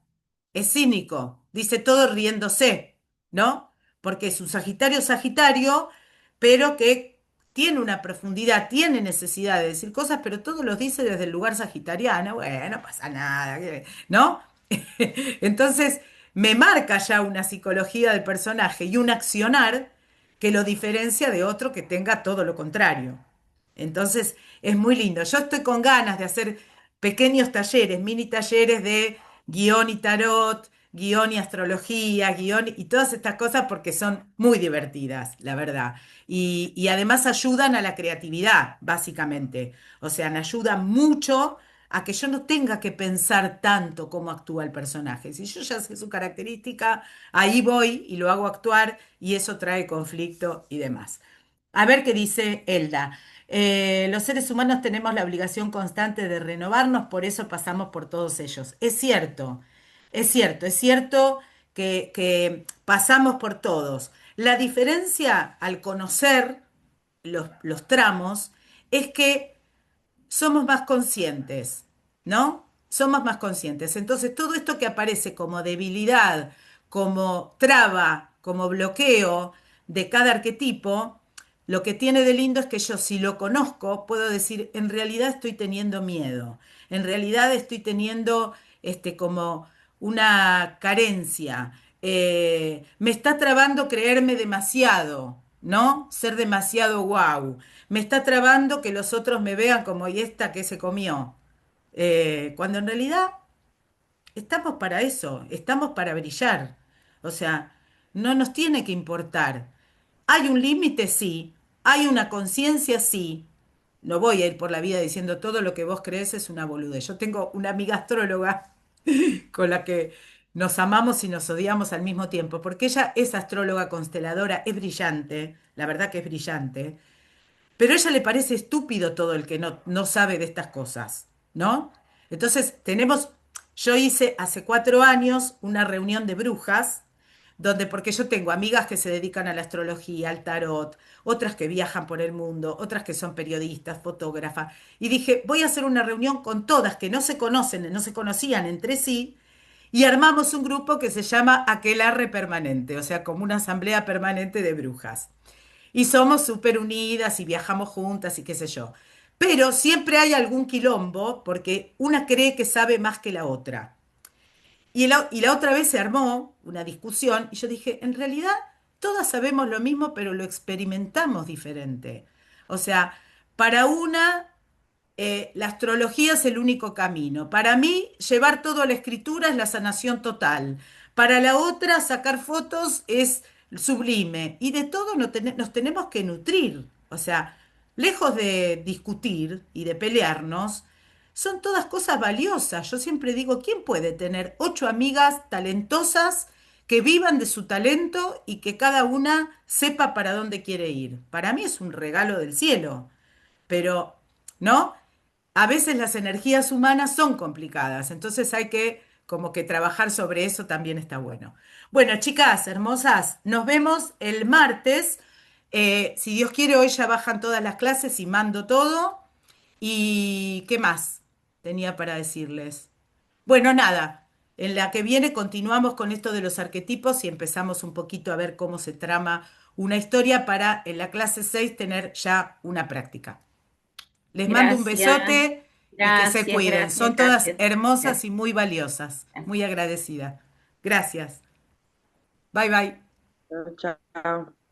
es cínico, dice todo riéndose, ¿no? Porque es un Sagitario Sagitario, pero que tiene una profundidad, tiene necesidad de decir cosas, pero todo los dice desde el lugar sagitariano, bueno, no pasa nada, ¿no? Entonces, me marca ya una psicología del personaje y un accionar que lo diferencia de otro que tenga todo lo contrario. Entonces, es muy lindo. Yo estoy con ganas de hacer pequeños talleres, mini talleres de guión y tarot, guión y astrología, guión y todas estas cosas porque son muy divertidas, la verdad. Y además ayudan a la creatividad, básicamente. O sea, me ayudan mucho a que yo no tenga que pensar tanto cómo actúa el personaje. Si yo ya sé su característica, ahí voy y lo hago actuar y eso trae conflicto y demás. A ver qué dice Elda. Los seres humanos tenemos la obligación constante de renovarnos, por eso pasamos por todos ellos. Es cierto, es cierto, es cierto que pasamos por todos. La diferencia al conocer los tramos es que somos más conscientes, ¿no? Somos más conscientes. Entonces, todo esto que aparece como debilidad, como traba, como bloqueo de cada arquetipo, lo que tiene de lindo es que yo si lo conozco, puedo decir, en realidad estoy teniendo miedo, en realidad estoy teniendo como una carencia, me está trabando creerme demasiado, ¿no? Ser demasiado guau. Me está trabando que los otros me vean como y esta que se comió. Cuando en realidad estamos para eso, estamos para brillar. O sea, no nos tiene que importar. Hay un límite, sí. Hay una conciencia, sí. No voy a ir por la vida diciendo todo lo que vos crees es una boludez. Yo tengo una amiga astróloga con la que nos amamos y nos odiamos al mismo tiempo, porque ella es astróloga consteladora, es brillante, la verdad que es brillante, pero a ella le parece estúpido todo el que no sabe de estas cosas, ¿no? Entonces, yo hice hace 4 años una reunión de brujas, donde, porque yo tengo amigas que se dedican a la astrología, al tarot, otras que viajan por el mundo, otras que son periodistas, fotógrafas, y dije, voy a hacer una reunión con todas que no se conocen, no se conocían entre sí, y armamos un grupo que se llama Aquelarre Permanente, o sea, como una asamblea permanente de brujas. Y somos súper unidas y viajamos juntas y qué sé yo. Pero siempre hay algún quilombo porque una cree que sabe más que la otra. Y la otra vez se armó una discusión y yo dije, en realidad todas sabemos lo mismo, pero lo experimentamos diferente. O sea, para una la astrología es el único camino. Para mí, llevar todo a la escritura es la sanación total. Para la otra, sacar fotos es sublime. Y de todo nos tenemos que nutrir. O sea, lejos de discutir y de pelearnos, son todas cosas valiosas. Yo siempre digo, ¿quién puede tener 8 amigas talentosas que vivan de su talento y que cada una sepa para dónde quiere ir? Para mí es un regalo del cielo, pero, ¿no? A veces las energías humanas son complicadas, entonces hay que como que trabajar sobre eso también está bueno. Bueno, chicas hermosas, nos vemos el martes. Si Dios quiere, hoy ya bajan todas las clases y mando todo. ¿Y qué más tenía para decirles? Bueno, nada, en la que viene continuamos con esto de los arquetipos y empezamos un poquito a ver cómo se trama una historia para en la clase 6 tener ya una práctica. Les mando un Gracias, besote y que se gracias, cuiden. gracias, Son todas gracias. hermosas Gracias. y muy valiosas. Muy agradecida. Gracias. Bye bye. Chao.